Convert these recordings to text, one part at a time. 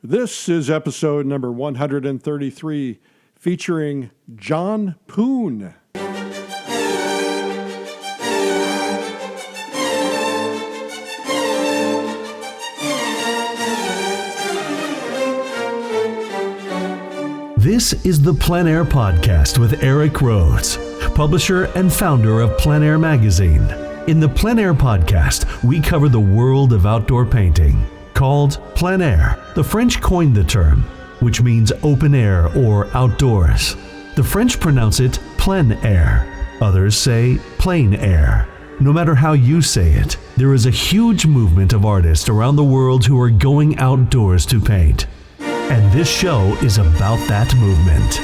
This is episode number 133, featuring John Poon. This is the PleinAir podcast with Eric Rhodes, publisher and founder of PleinAir magazine. In the PleinAir podcast, we cover the world of outdoor painting. Called PleinAir, the French coined the term, which means open air or outdoors. The French pronounce it plein air. Others say plain air. No matter how you say it, there is a huge movement of artists around the world who are going outdoors to paint. And this show is about that movement.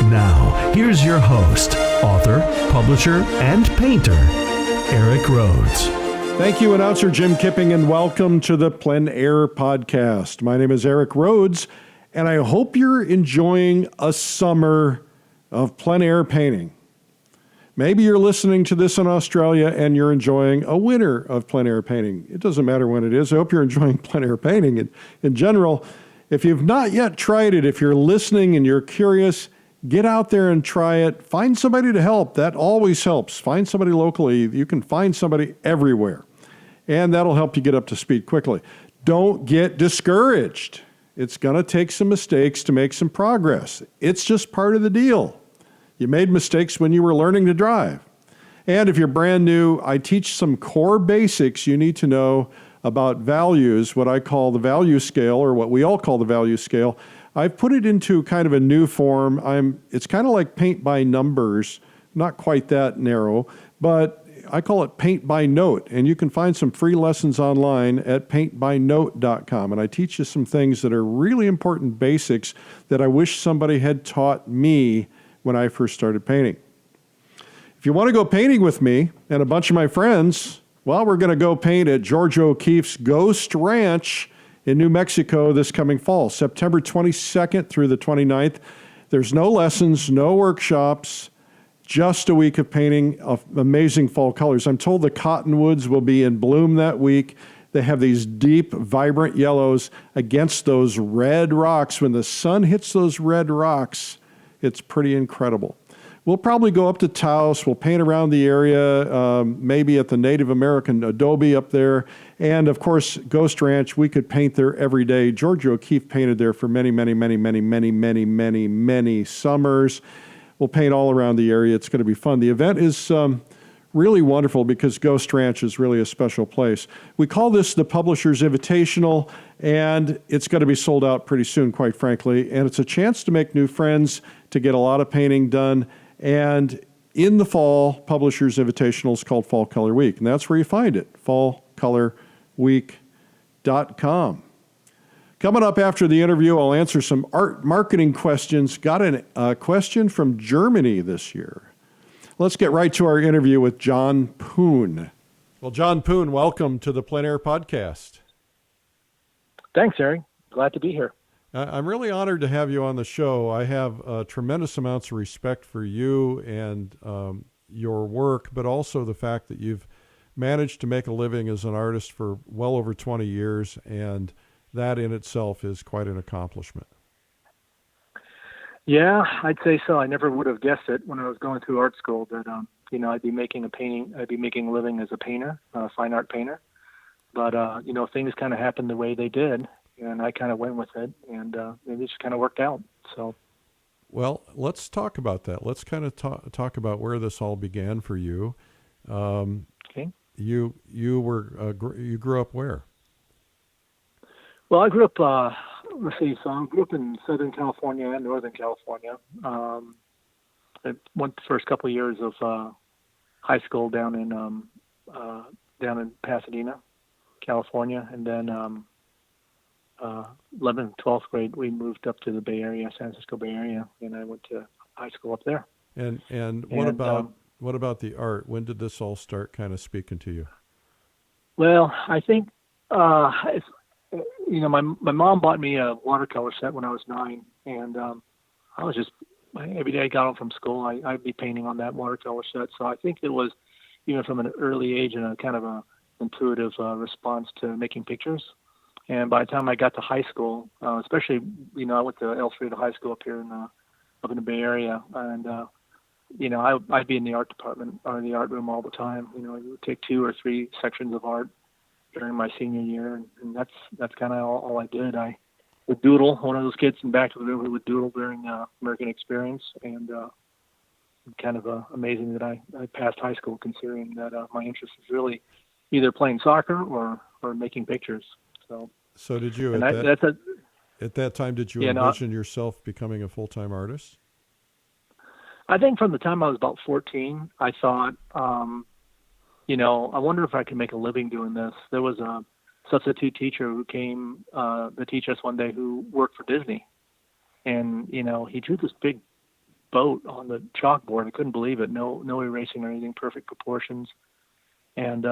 Now, here's your host, author, publisher, and painter, Eric Rhodes. Thank you, announcer Jim Kipping, and welcome to the PleinAir podcast. My name is Eric Rhodes, and I hope you're enjoying a summer of plein air painting. Maybe you're listening to this in Australia and you're enjoying a winter of plein air painting. It doesn't matter when it is. I hope you're enjoying plein air painting in general. If you've not yet tried it, if you're listening and you're curious, get out there and try it. Find somebody to help. That always helps. Find somebody locally. You can find somebody everywhere. And that'll help you get up to speed quickly. Don't get discouraged. It's going to take some mistakes to make some progress. It's just part of the deal. You made mistakes when you were learning to drive. And if you're brand new, I teach some core basics you need to know about values, what I call the value scale, or what we all call the value scale. I've put it into kind of a new form. It's kind of like paint by numbers, not quite that narrow, but I call it paint by note. And you can find some free lessons online at paintbynote.com. And I teach you some things that are really important basics that I wish somebody had taught me when I first started painting. If you want to go painting with me and a bunch of my friends, well, we're going to go paint at George O'Keeffe's Ghost Ranch in New Mexico this coming fall, September 22nd through the 29th. There's no lessons, no workshops, just a week of painting of amazing fall colors. I'm told the cottonwoods will be in bloom that week. They have these deep, vibrant yellows against those red rocks. When the sun hits those red rocks, it's pretty incredible. We'll probably go up to Taos. We'll paint around the area, maybe at the Native American adobe up there. And of course, Ghost Ranch, we could paint there every day. George O'Keeffe painted there for many summers. We'll paint all around the area. It's going to be fun. The event is really wonderful because Ghost Ranch is really a special place. We call this the Publisher's Invitational, and it's going to be sold out pretty soon, quite frankly. And it's a chance to make new friends, to get a lot of painting done. And in the fall, Publisher's Invitational is called Fall Color Week, and that's where you find it, fallcolorweek.com. Coming up after the interview, I'll answer some art marketing questions. Got a question from Germany this year. Let's get right to our interview with John Poon. Well, John Poon, welcome to the PleinAir podcast. Thanks, Eric. Glad to be here. I'm really honored to have you on the show. I have tremendous amounts of respect for you and your work, but also the fact that you've managed to make a living as an artist for well over 20 years, and that in itself is quite an accomplishment. Yeah, I'd say so. I never would have guessed it when I was going through art school that I'd be making a living as a painter, a fine art painter. But things kind of happened the way they did, and I kind of went with it, and it just kind of worked out. So, well, let's talk about that. Let's kind of talk about where this all began for you. Okay. You grew up where? Well, I grew up. Let's see. So I grew up in Southern California and Northern California. I went the first couple of years of high school down in Pasadena, California, and then 11th and 12th grade we moved up to the Bay Area, San Francisco Bay Area, and I went to high school up there. And what about the art? When did this all start kind of speaking to you? Well, I think my mom bought me a watercolor set when I was 9, and I was just every day I got home from school, I'd be painting on that watercolor set. So I think it was even from an early age and a kind of a intuitive response to making pictures. And by the time I got to high school, especially, I went to Elfrida High School up here up in the Bay Area, and I'd be in the art department or the art room all the time. You would take 2 or 3 sections of art during my senior year, and that's kind of all I did. I would doodle. One of those kids in the back of the room who would doodle during American Experience, and kind of amazing that I passed high school, considering that my interest is really either playing soccer or making pictures. So did you at that time? Did you envision yourself becoming a full-time artist? I think from the time I was about 14, I thought, I wonder if I could make a living doing this. There was a substitute teacher who came to teach us one day who worked for Disney. And, he drew this big boat on the chalkboard. I couldn't believe it. No erasing or anything, perfect proportions. And,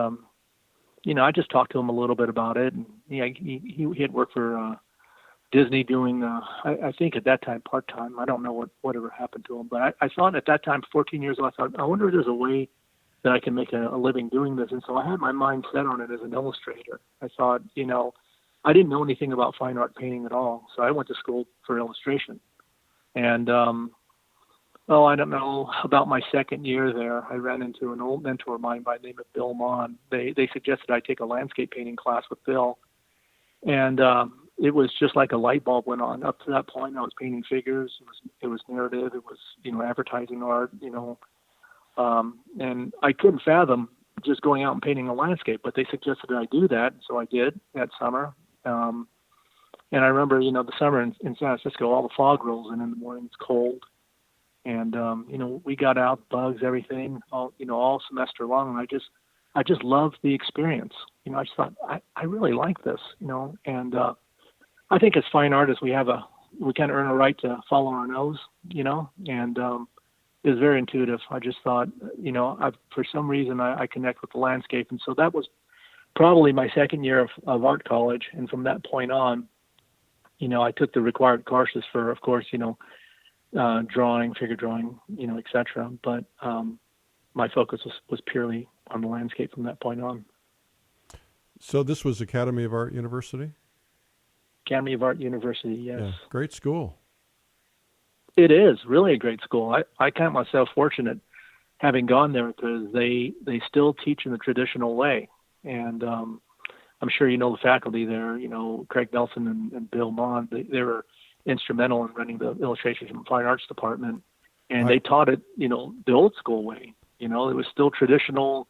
I just talked to him a little bit about it. And he had worked for Disney doing, I think at that time, part-time. I don't know whatever happened to him. But I thought at that time, 14 years old, I thought, I wonder if there's a way that I can make a living doing this. And so I had my mind set on it as an illustrator. I thought, I didn't know anything about fine art painting at all. So I went to school for illustration. And, I don't know, about my second year there, I ran into an old mentor of mine by the name of Bill Mon. They suggested I take a landscape painting class with Bill. And it was just like a light bulb went on. Up to that point, I was painting figures. It was narrative. It was, advertising art, and I couldn't fathom just going out and painting a landscape, but they suggested that I do that. So I did that summer. And I remember, the summer in San Francisco, all the fog rolls in the morning. It's cold. And, we got out, bugs, everything, all semester long. And I just loved the experience. I just thought, I really like this, and I think as fine artists, we kind of earn a right to follow our nose, and it was very intuitive. I just thought, for some reason I connect with the landscape. And so that was probably my second year of art college. And from that point on, I took the required courses for, of course, drawing, figure drawing, et cetera. But my focus was purely on the landscape from that point on. So this was Academy of Art University? Academy of Art University, yes. Yeah, great school. It is really a great school. I count myself fortunate having gone there because they still teach in the traditional way. And I'm sure the faculty there, Craig Nelson and Bill Mon, they were instrumental in running the illustrations and fine arts department. And they taught it, the old school way. It was still traditional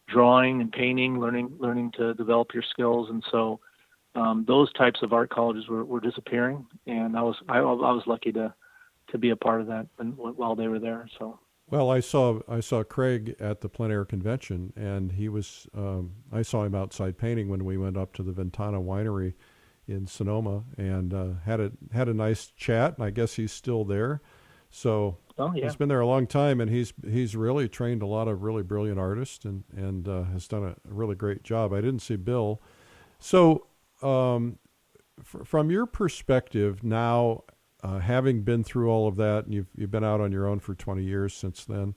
drawing and painting, learning to develop your skills. And so those types of art colleges were disappearing. And I was lucky to be a part of that while they were there. So. Well, I saw Craig at the PleinAir convention, and he was. I saw him outside painting when we went up to the Ventana Winery in Sonoma, and had a nice chat. And I guess he's still there. So he's been there a long time, and he's really trained a lot of really brilliant artists, and has done a really great job. I didn't see Bill. So from your perspective now. Having been through all of that, and you've been out on your own for 20 years since then,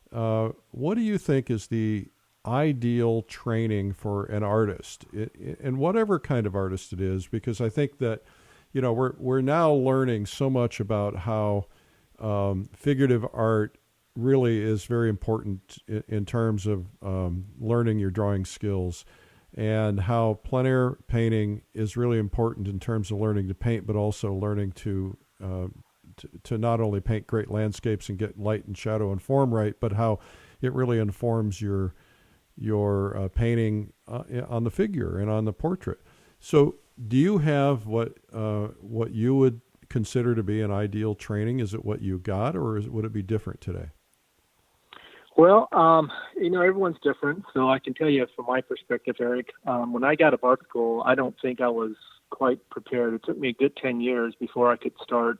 what do you think is the ideal training for an artist, and whatever kind of artist it is? Because I think that, we're now learning so much about how figurative art really is very important in terms of learning your drawing skills, and how plein air painting is really important in terms of learning to paint, but also learning to not only paint great landscapes and get light and shadow and form right, but how it really informs your painting on the figure and on the portrait. So do you have what you would consider to be an ideal training? Is it what you got, or would it be different today? Well, everyone's different. So I can tell you from my perspective, Eric, when I got out of art school, I don't think I was quite prepared. It took me a good 10 years before I could start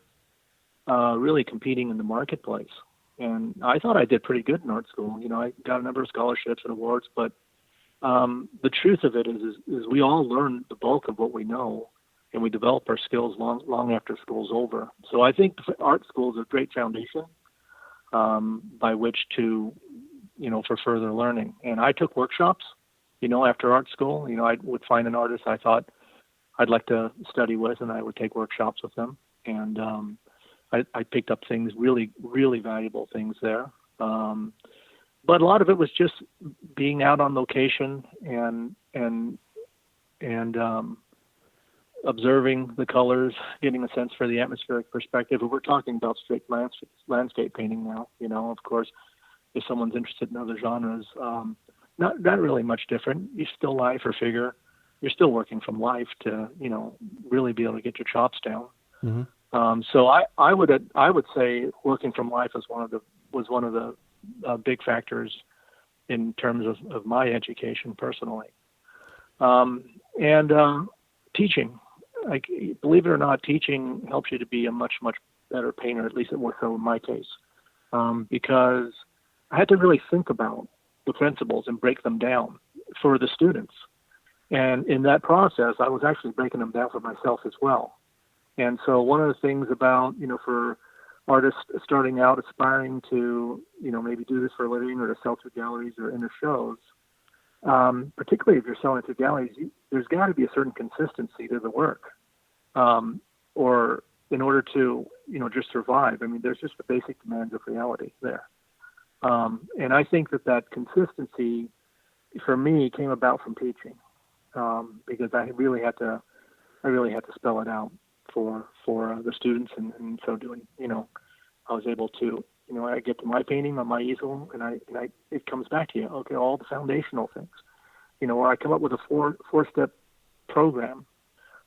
really competing in the marketplace. And I thought I did pretty good in art school. I got a number of scholarships and awards, but the truth of it is we all learn the bulk of what we know, and we develop our skills long after school's over. So I think art school is a great foundation by which to, for further learning. And I took workshops, after art school. I would find an artist I thought I'd like to study with, and I would take workshops with them. And I picked up things, really, really valuable things there. But a lot of it was just being out on location and observing the colors, getting a sense for the atmospheric perspective. And we're talking about straight landscape painting now. Of course, if someone's interested in other genres, not really much different. You're still life or figure. You're still working from life to, really be able to get your chops down. Mm-hmm. So I would say working from life was one of the big factors in terms of my education personally. And teaching, like, believe it or not, teaching helps you to be a much, much better painter. At least it was so in my case, because I had to really think about the principles and break them down for the students. And in that process, I was actually breaking them down for myself as well. And so one of the things about, for artists starting out, aspiring to, maybe do this for a living or to sell through galleries or enter shows, particularly if you're selling through galleries, there's got to be a certain consistency to the work, or in order to, just survive. I mean, there's just the basic demands of reality there. And I think that consistency for me came about from teaching, because I really had to spell it out for the students, and so doing, I was able to, I get to my painting on my easel, and it comes back to you. Okay, all the foundational things, where I come up with a four-step program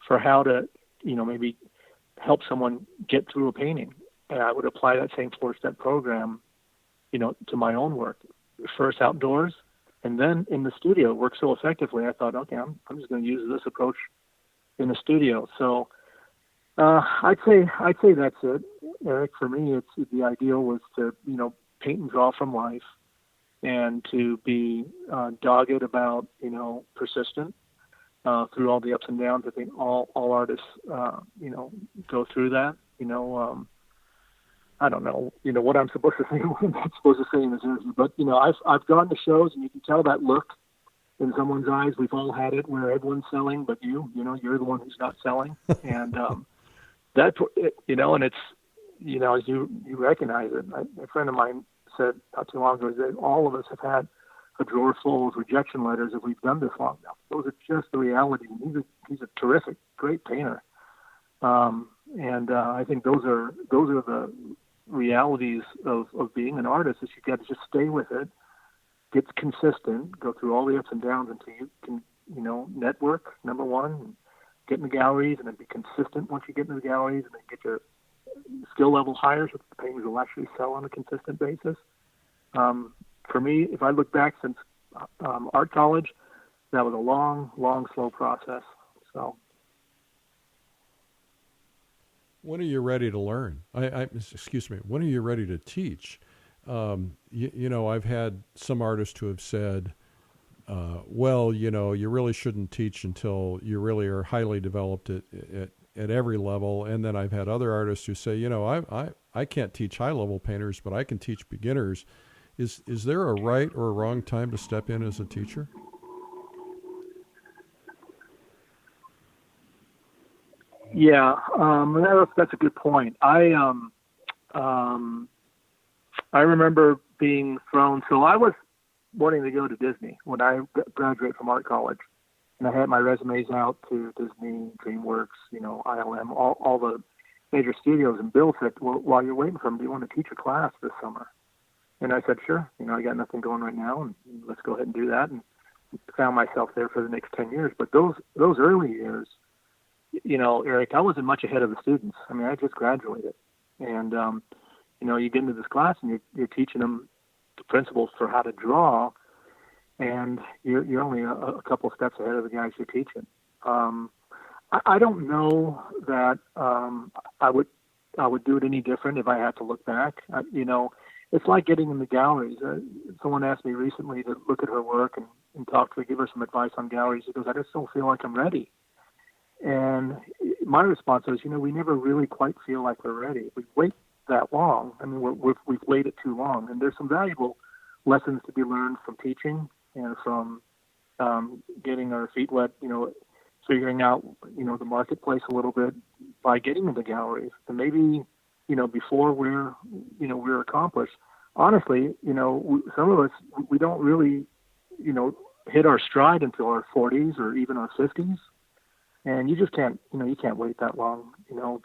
for how to, maybe help someone get through a painting, and I would apply that same four-step program, to my own work. First outdoors, and then in the studio. It worked so effectively, I thought, okay, I'm just going to use this approach in the studio. So I'd say that's it, Eric. For me, it's the ideal was to paint and draw from life, and to be dogged about persistent through all the ups and downs. I think all artists go through that. I don't know what I'm supposed to say, what I'm not supposed to say in this interview, but I've gone to shows, and you can tell that look in someone's eyes. We've all had it where everyone's selling, but you're the one who's not selling, and that's and it's as you recognize it. A friend of mine said not too long ago that all of us have had a drawer full of rejection letters if we've done this long enough. Those are just the reality. He's a terrific, great painter, and I think those are the realities of being an artist. Is you got to just stay with it, get consistent, go through all the ups and downs until you can network, number one, and get in the galleries, and then be consistent once you get in the galleries, and then get your skill level higher so the paintings will actually sell on a consistent basis. For me, if I look back since art college, that was a long, slow process. So. When are you ready to learn? Excuse me. When are you ready to teach? I've had some artists who have said, you really shouldn't teach until you really are highly developed at every level. And then I've had other artists who say, I can't teach high-level painters, but I can teach beginners. Is there a right or a wrong time to step in as a teacher? Yeah, that's a good point. I remember being thrown. So I was wanting to go to Disney when I graduated from art college, and I had my resumes out to Disney, DreamWorks, ILM, all the major studios. And Bill said, "Well, while you're waiting for him, do you want to teach a class this summer?" And I said, "Sure. I got nothing going right now, and let's go ahead and do that." And found myself there for the next 10 years. But those early years, Eric, I wasn't much ahead of the students. I mean, I just graduated, and you get into this class and you're teaching them the principles for how to draw, and you're only a couple of steps ahead of the guys you're teaching. I don't know that I would do it any different if I had to look back. It's like getting in the galleries. Someone asked me recently to look at her work and talk to her, give her some advice on galleries. She goes, "I just don't feel like I'm ready." And my response is, we never really quite feel like we're ready. We wait that long. I mean, we've waited too long. And there's some valuable lessons to be learned from teaching and from getting our feet wet, figuring out, the marketplace a little bit by getting into galleries. And maybe, before we're accomplished, honestly, some of us, we don't really, hit our stride until our 40s or even our 50s. And you just can't, you can't wait that long,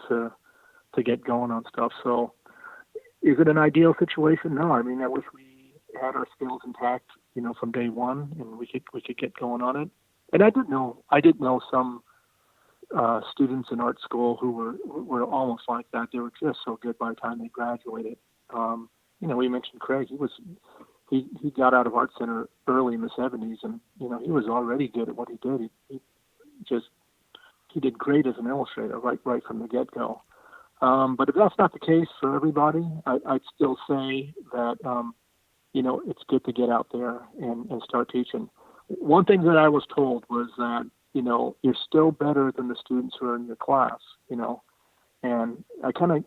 to get going on stuff. So is it an ideal situation? No. I mean, I wish we had our skills intact, from day one, and we could get going on it. And I did know some students in art school who were almost like that. They were just so good by the time they graduated. We mentioned Craig. He got out of Art Center early in the 70s, and he was already good at what he did. He did great as an illustrator right from the get-go. But if that's not the case for everybody, I'd still say that it's good to get out there and start teaching. One thing that I was told was that you're still better than the students who are in your class, and I kind of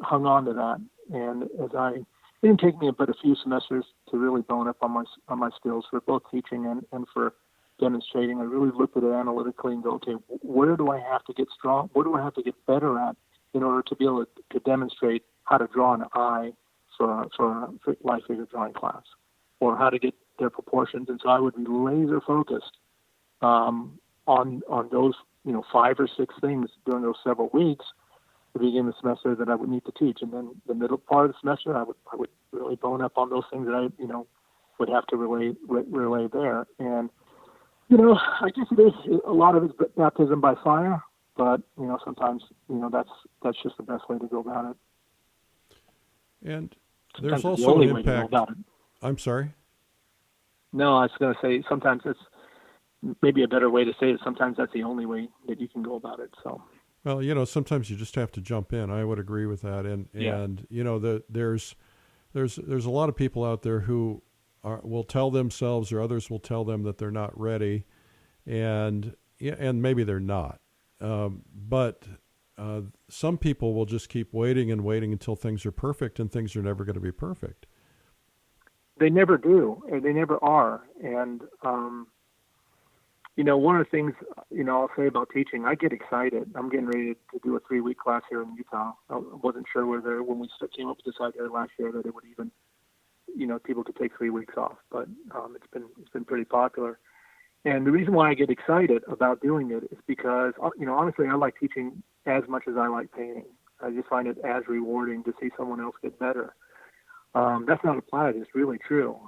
hung on to that. And it didn't take me but a few semesters to really bone up on my skills for both teaching and for demonstrating. I really looked at it analytically and go, okay, where do I have to get strong? What do I have to get better at in order to be able to demonstrate how to draw an eye for a light figure drawing class, or how to get their proportions? And so I would be laser focused on those 5 or 6 things during those several weeks at the beginning of the semester that I would need to teach. And then the middle part of the semester, I would really bone up on those things that I would have to relay there. And I guess it is a lot of it's baptism by fire, but sometimes that's just the best way to go about it. And Sometimes there's the also only an way to go impact. about it. I'm sorry. No, I was going to say sometimes it's maybe a better way to say it. Sometimes that's the only way that you can go about it. So. Well, sometimes you just have to jump in. I would agree with that. And there's a lot of people out there who will tell themselves, or others will tell them that they're not ready, and maybe they're not. But some people will just keep waiting and waiting until things are perfect, and things are never going to be perfect. They never do, and they never are. And one of the things I'll say about teaching, I get excited. I'm getting ready to do a 3-week class here in Utah. I wasn't sure whether when we came up with this idea last year that it would even people could take 3 weeks off, but it's been pretty popular. And the reason why I get excited about doing it is because, honestly, I like teaching as much as I like painting. I just find it as rewarding to see someone else get better. That's not applied. It's really true.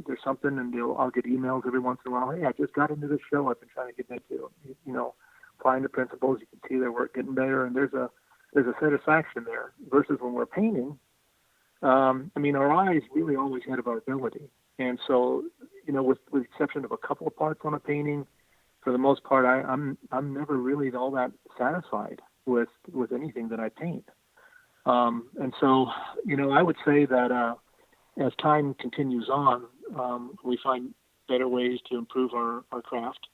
There's something, and I'll get emails every once in a while. Hey, I just got into this show I've been trying to get into. Applying the principles, you can see their work getting better, and there's a satisfaction there. Versus when we're painting, our eyes really always ahead of our ability. And so, with the exception of a couple of parts on a painting, for the most part, I'm never really all that satisfied with anything that I paint. And so, I would say that as time continues on, we find better ways to improve our craft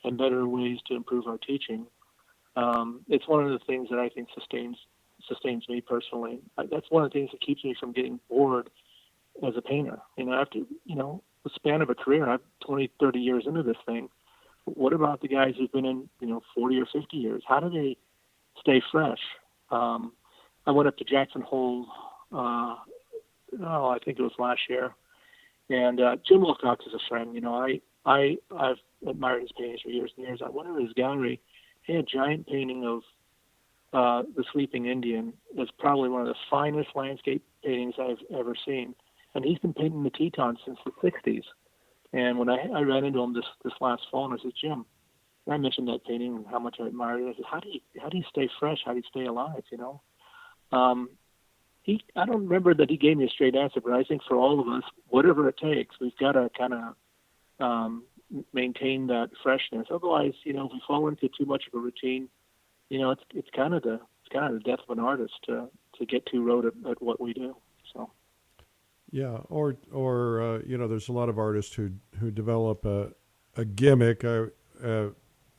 and better ways to improve our teaching. It's one of the things that I think sustains me personally. That's one of the things that keeps me from getting bored as a painter. After, the span of a career, I'm 20, 30 years into this thing. What about the guys who've been in, 40 or 50 years? How do they stay fresh? I went up to Jackson Hole, I think it was last year. And Jim Wilcox is a friend. I've admired his paintings for years and years. I went to his gallery. He had a giant painting of the Sleeping Indian. It's probably one of the finest landscape paintings I've ever seen. And he's been painting the Tetons since the 60s. And when I ran into him this last fall, and I said, Jim, and I mentioned that painting and how much I admired it. I said, how do you stay fresh? How do you stay alive? I don't remember that he gave me a straight answer, but I think for all of us, whatever it takes, we've got to kind of maintain that freshness. Otherwise, if we fall into too much of a routine, it's kind of the death of an artist to get too rote at what we do. So. Yeah, or there's a lot of artists who develop a gimmick. A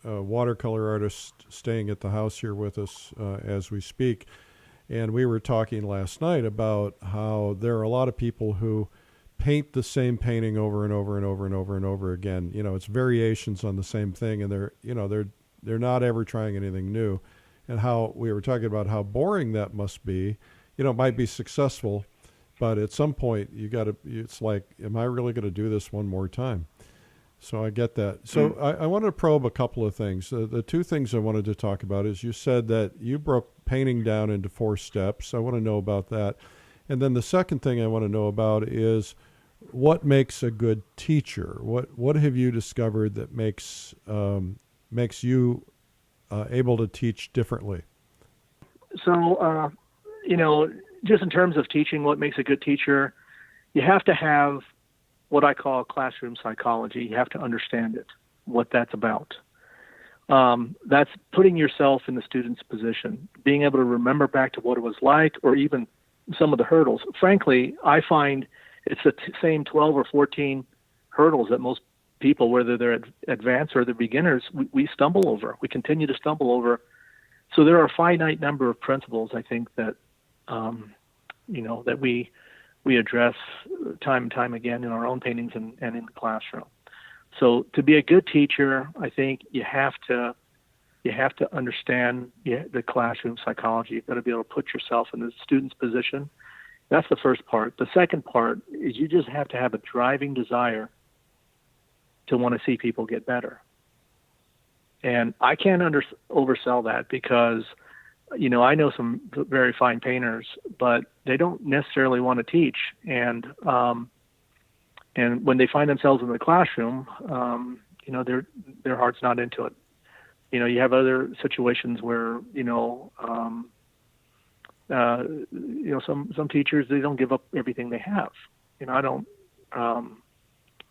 watercolor artist staying at the house here with us as we speak, and we were talking last night about how there are a lot of people who paint the same painting over and over and over and over and over again. It's variations on the same thing, and they're not ever trying anything new. And how we were talking about how boring that must be. It might be successful, but at some point it's like, am I really going to do this one more time? So I get that. So I wanted to probe a couple of things. The two things I wanted to talk about is you said that you broke painting down into 4 steps. I want to know about that. And then the second thing I want to know about is what makes a good teacher? What have you discovered that makes you able to teach differently? So, just in terms of teaching, what makes a good teacher, you have to have what I call classroom psychology. You have to understand it, what that's about. That's putting yourself in the student's position, being able to remember back to what it was like, or even some of the hurdles. Frankly, I find it's the same 12 or 14 hurdles that most people, whether they're advanced or they're beginners, we stumble over. We continue to stumble over. So there are a finite number of principles, I think, that that we address time and time again in our own paintings and in the classroom. So to be a good teacher, I think you have to understand the classroom psychology. You've got to be able to put yourself in the student's position. That's the first part. The second part is you just have to have a driving desire to want to see people get better. And I can't oversell that, because I know some very fine painters, but they don't necessarily want to teach. And when they find themselves in the classroom, their heart's not into it. You have other situations where some teachers, they don't give up everything they have.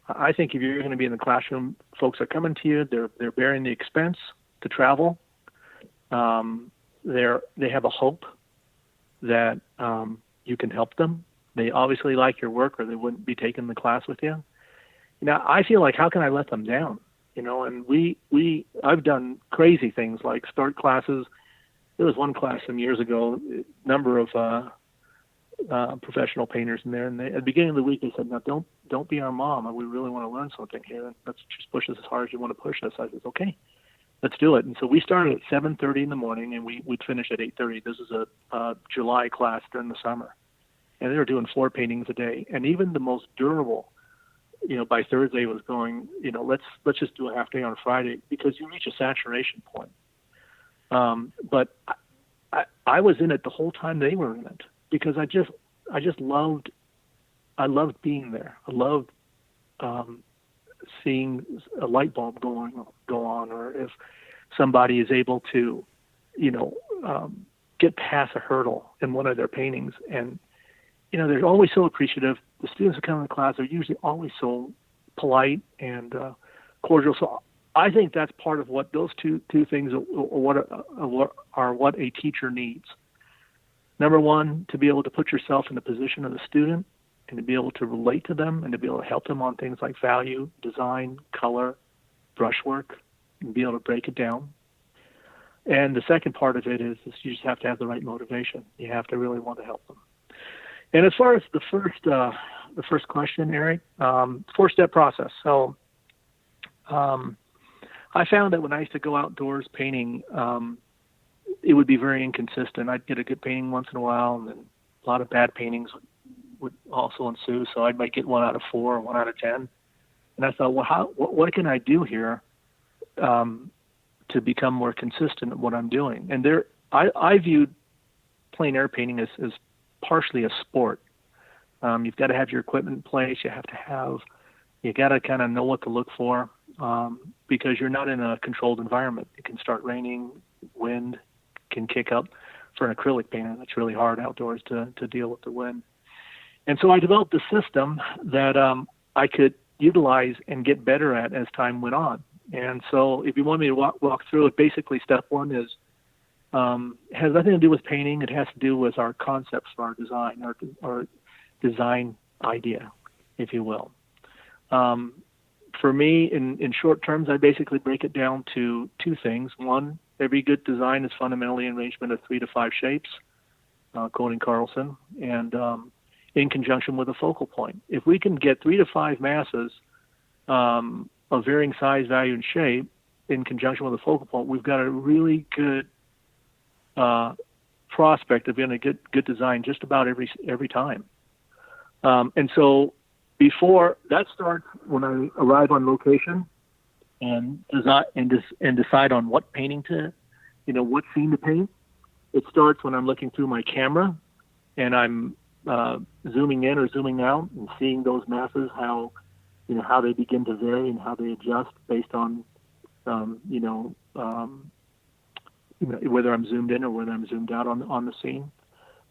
I think if you're going to be in the classroom, folks are coming to you. They're bearing the expense to travel. They have a hope that you can help them. They obviously like your work, or they wouldn't be taking the class with you. I feel like, how can I let them down? And I've done crazy things like start classes. There was one class some years ago, number of professional painters in there, and at the beginning of the week they said, "Now don't be our mom. We really want to learn something here. Let's just push us as hard as you want to push us." I said, "Okay, let's do it." And so we started at 7:30 in the morning, and we'd finish at 8:30. This is a July class during the summer, and they were doing 4 paintings a day. And even the most durable, by Thursday was going, let's just do a half day on Friday, because you reach a saturation point. But I was in it the whole time they were in it, because I just loved being there. I loved seeing a light bulb go on, or if somebody is able to, get past a hurdle in one of their paintings. And, they're always so appreciative. The students who come to class are usually always so polite and cordial. So I think that's part of what those two things are what a teacher needs. Number one, to be able to put yourself in the position of the student, and to be able to relate to them, and to be able to help them on things like value, design, color, brushwork, and be able to break it down. And the second part of it is you just have to have the right motivation. You have to really want to help them. And as far as the first question, Eric, 4-step process. So I found that when I used to go outdoors painting, it would be very inconsistent. I'd get a good painting once in a while, and then a lot of bad paintings would also ensue. So I might get 1 out of 4 or 1 out of 10. And I thought, well, what can I do here to become more consistent at what I'm doing? And I viewed plein air painting as partially a sport. You've got to have your equipment in place. You got to kind of know what to look for, because you're not in a controlled environment. It can start raining, wind can kick up. For an acrylic painter, that's really hard outdoors to deal with the wind. And so I developed a system that I could utilize and get better at as time went on. And so if you want me to walk through it, basically step 1 is has nothing to do with painting. It has to do with our concepts for our design, our design idea, if you will. For me, in short terms, I basically break it down to 2 things. 1, every good design is fundamentally an arrangement of 3 to 5 shapes, quoting Carlson. And in conjunction with a focal point. If we can get 3 to 5 masses of varying size, value, and shape in conjunction with a focal point, we've got a really good prospect of getting a good design just about every time. And so before that starts when I arrive on location and decide on what painting to, what scene to paint. It starts when I'm looking through my camera and I'm zooming in or zooming out and seeing those masses, how they begin to vary and how they adjust based on, whether I'm zoomed in or whether I'm zoomed out on the scene.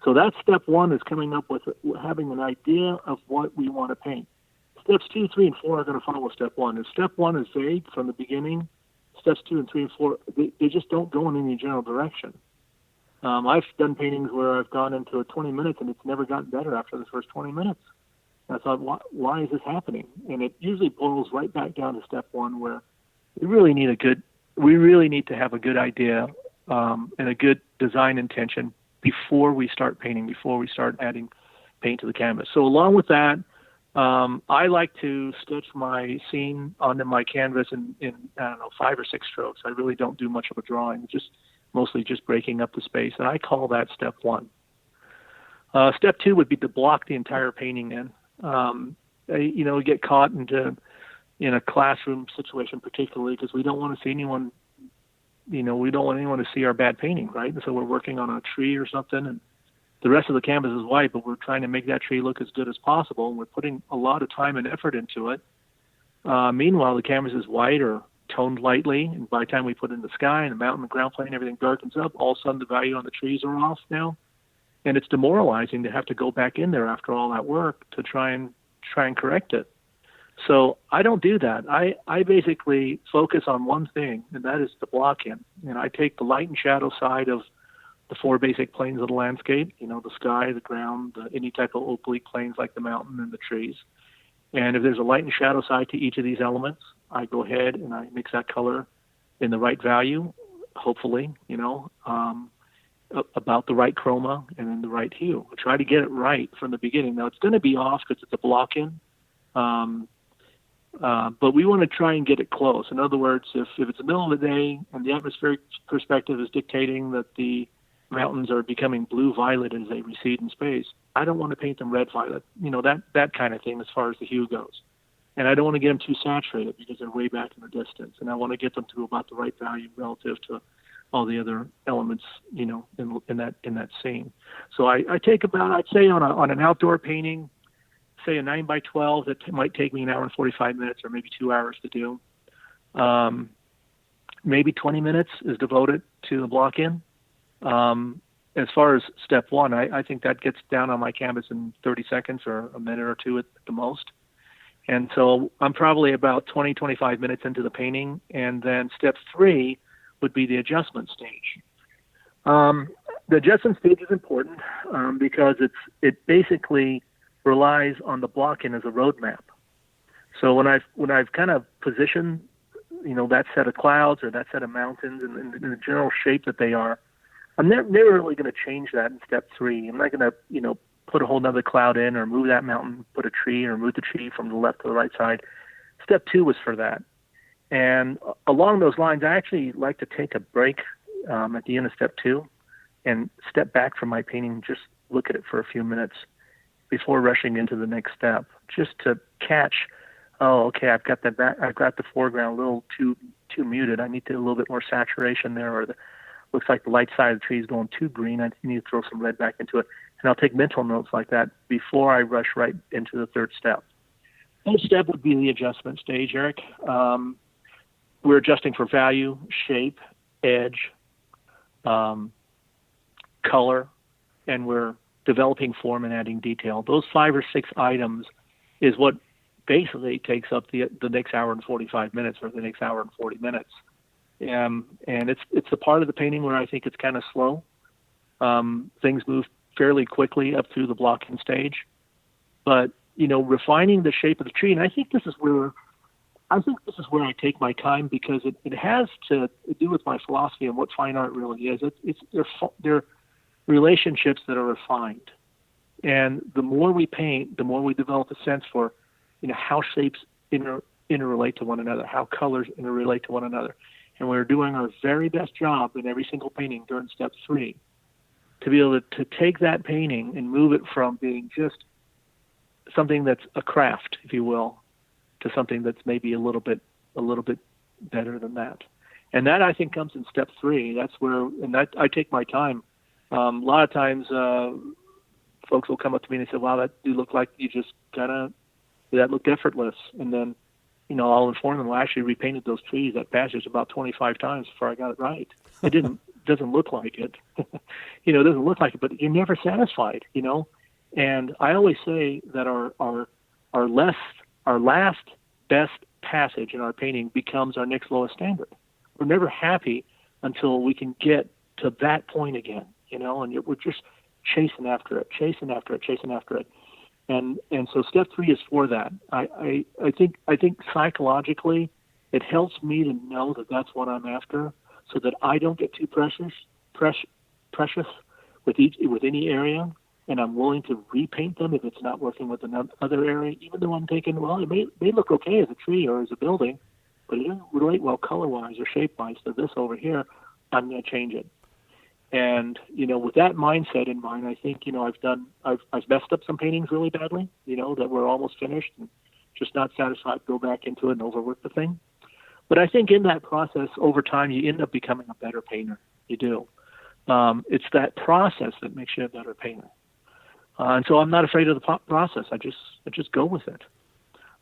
So that's step one, is coming up with having an idea of what we want to paint. Steps 2, 3, and 4 are going to follow step 1. If step 1 is vague from the beginning, steps 2 and 3 and 4, they just don't go in any general direction. I've done paintings where I've gone into 20 minutes and it's never gotten better after the first 20 minutes. And I thought, why is this happening? And it usually boils right back down to step 1, where we really need to have a good idea and a good design intention before we start painting, before we start adding paint to the canvas. So along with that, I like to sketch my scene onto my canvas in 5 or 6 strokes. I really don't do much of a drawing, mostly just breaking up the space, and I call that step 1. Step 2 would be to block the entire painting in. We get caught in a classroom situation, particularly because we don't want to see anyone. We don't want anyone to see our bad painting, right? And so we're working on a tree or something, and the rest of the canvas is white, but we're trying to make that tree look as good as possible, and we're putting a lot of time and effort into it. Meanwhile, the canvas is white or toned lightly, and by the time we put in the sky and the mountain, the ground plane, everything darkens up. All of a sudden, the value on the trees are off now, and it's demoralizing to have to go back in there after all that work to try and correct it. So I don't do that. I basically focus on one thing, and that is the block in. And I take the light and shadow side of the 4 basic planes of the landscape, the sky, the ground, any type of oblique planes like the mountain and the trees. And if there's a light and shadow side to each of these elements, I go ahead and I mix that color in the right value, hopefully, about the right chroma and in the right hue. I try to get it right from the beginning. Now, it's going to be off because it's a block in. But we want to try and get it close. In other words, if it's the middle of the day and the atmospheric perspective is dictating that the mountains are becoming blue-violet as they recede in space, I don't want to paint them red-violet, that kind of thing as far as the hue goes. And I don't want to get them too saturated because they're way back in the distance. And I want to get them to about the right value relative to all the other elements, in that scene. So I take about, I'd say on an outdoor painting, say a 9x12, that might take me an hour and 45 minutes or maybe 2 hours to do. Maybe 20 minutes is devoted to the block in. As far as step 1, I think that gets down on my canvas in 30 seconds or a minute or 2 at the most. And so I'm probably about 20, 25 minutes into the painting. And then step 3 would be the adjustment stage. The adjustment stage is important because it basically relies on the block-in as a roadmap. So when I've kind of positioned, that set of clouds or that set of mountains and the general shape that they are, I'm never really going to change that in step 3. I'm not going to, put a whole nother cloud in or move that mountain, put a tree or move the tree from the left to the right side. Step 2 was for that. And along those lines, I actually like to take a break at the end of step 2 and step back from my painting, just look at it for a few minutes before rushing into the next step, just to catch, okay, I've got the foreground a little too muted. I need a little bit more saturation there, or looks like the light side of the tree is going too green. I need to throw some red back into it. And I'll take mental notes like that before I rush right into the third step. Third step would be the adjustment stage, Eric. We're adjusting for value, shape, edge, color, and we're developing form and adding detail. Those 5 or 6 items is what basically takes up the next hour and 45 minutes or the next hour and 40 minutes. And it's the part of the painting where I think it's kind of slow. Things move fairly quickly up through the blocking stage, but refining the shape of the tree. And I think this is where I take my time, because it has to do with my philosophy and what fine art really is. They're relationships that are refined. And the more we paint, the more we develop a sense for, how shapes interrelate to one another, how colors interrelate to one another. And we're doing our very best job in every single painting during step 3 to be able to take that painting and move it from being just something that's a craft, if you will, to something that's maybe a little bit better than that. And that, I think, comes in step 3. That's where, and I take my time. A lot of times, folks will come up to me and say, "Wow, you look like you just that looked effortless." And then, I'll inform them, "Well, I actually repainted those trees, that passage, about 25 times before I got it right." It doesn't look like it. It doesn't look like it, but you're never satisfied, And I always say that our last best passage in our painting becomes our next lowest standard. We're never happy until we can get to that point again, and we're just chasing after it. And so step 3 is for that. I think psychologically it helps me to know that that's what I'm after, so that I don't get too precious with any area, and I'm willing to repaint them if it's not working with another area, even though I'm thinking, well, it may look okay as a tree or as a building, but it doesn't relate well color-wise or shape-wise to this over here. I'm going to change it. And, with that mindset in mind, I think, I've messed up some paintings really badly, that were almost finished and just not satisfied, go back into it and overwork the thing. But I think in that process, over time, you end up becoming a better painter. You do. It's that process that makes you a better painter. And so I'm not afraid of the process. I just go with it.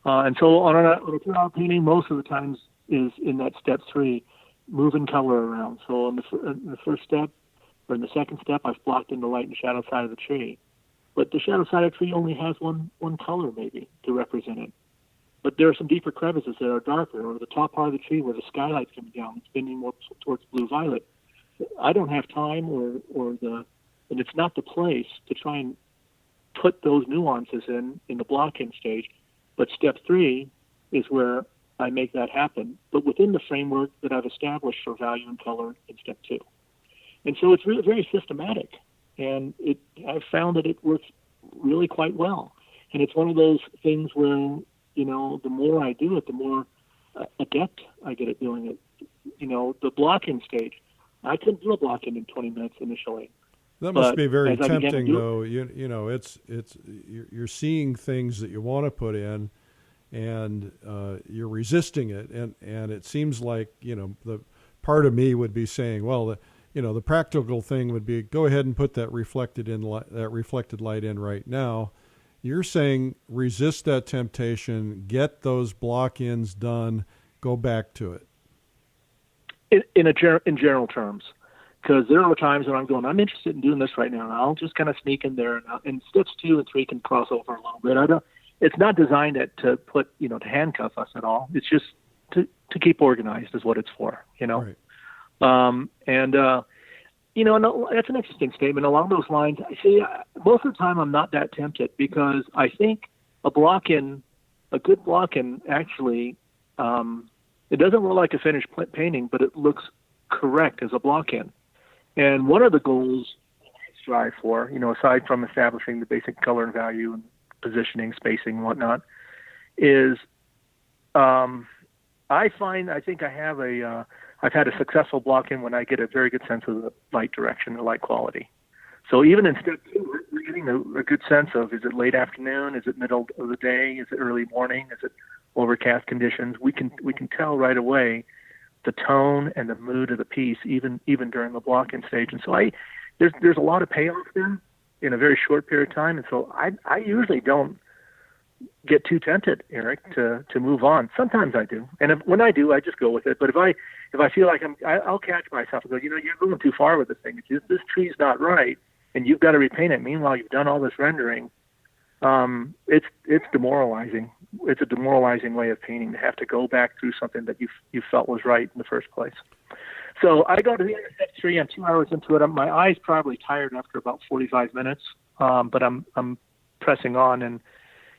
And so on a 2-hour painting, most of the times is in that step 3, moving color around. So in the first step, or in the second step, I've blocked in the light and shadow side of the tree. But the shadow side of the tree only has one color maybe to represent it. But there are some deeper crevices that are darker, or the top part of the tree where the skylight's coming down, it's bending more towards blue-violet. I don't have time and it's not the place to try and put those nuances in the block-in stage. But step 3 is where I make that happen, but within the framework that I've established for value and color in step 2. And so it's really very systematic, and I've found that it works really quite well. And it's one of those things where, the more I do it, the more adept I get at doing it. The block-in stage, I couldn't do a block-in in 20 minutes initially. That must be very tempting, though. You're seeing things that you want to put in, and you're resisting it, and it seems like the part of me would be saying, well, the practical thing would be go ahead and put that reflected light in right now. You're saying resist that temptation, get those block-ins done, go back to it. In general terms. Because there are times when I'm interested in doing this right now, and I'll just kind of sneak in there, and steps 2 and 3 can cross over a little bit. It's not designed to put, to handcuff us at all. It's just to keep organized is what it's for, Right. And that's an interesting statement. Along those lines, I see most of the time I'm not that tempted, because I think a good block-in, actually, it doesn't look like a finished painting, but it looks correct as a block-in. And one of the goals I strive for, aside from establishing the basic color and value and positioning, spacing, and whatnot, is I've had a successful block-in when I get a very good sense of the light direction, the light quality. So even in step 2, we're getting a good sense of, is it late afternoon? Is it middle of the day? Is it early morning? Is it overcast conditions? We can tell right away the tone and the mood of the piece, even during the block-in stage. And so there's a lot of payoff there in a very short period of time. And so I usually don't get too tempted, Eric, to move on. Sometimes I do, and when I do, I just go with it. But if I feel like I'll catch myself and go, you're going too far with this thing. This tree's not right, and you've got to repaint it. Meanwhile, you've done all this rendering. It's demoralizing. It's a demoralizing way of painting to have to go back through something that you felt was right in the first place. So I go to the end of step 3. I'm 2 hours into it. My eye's probably tired after about 45 minutes, but I'm pressing on. And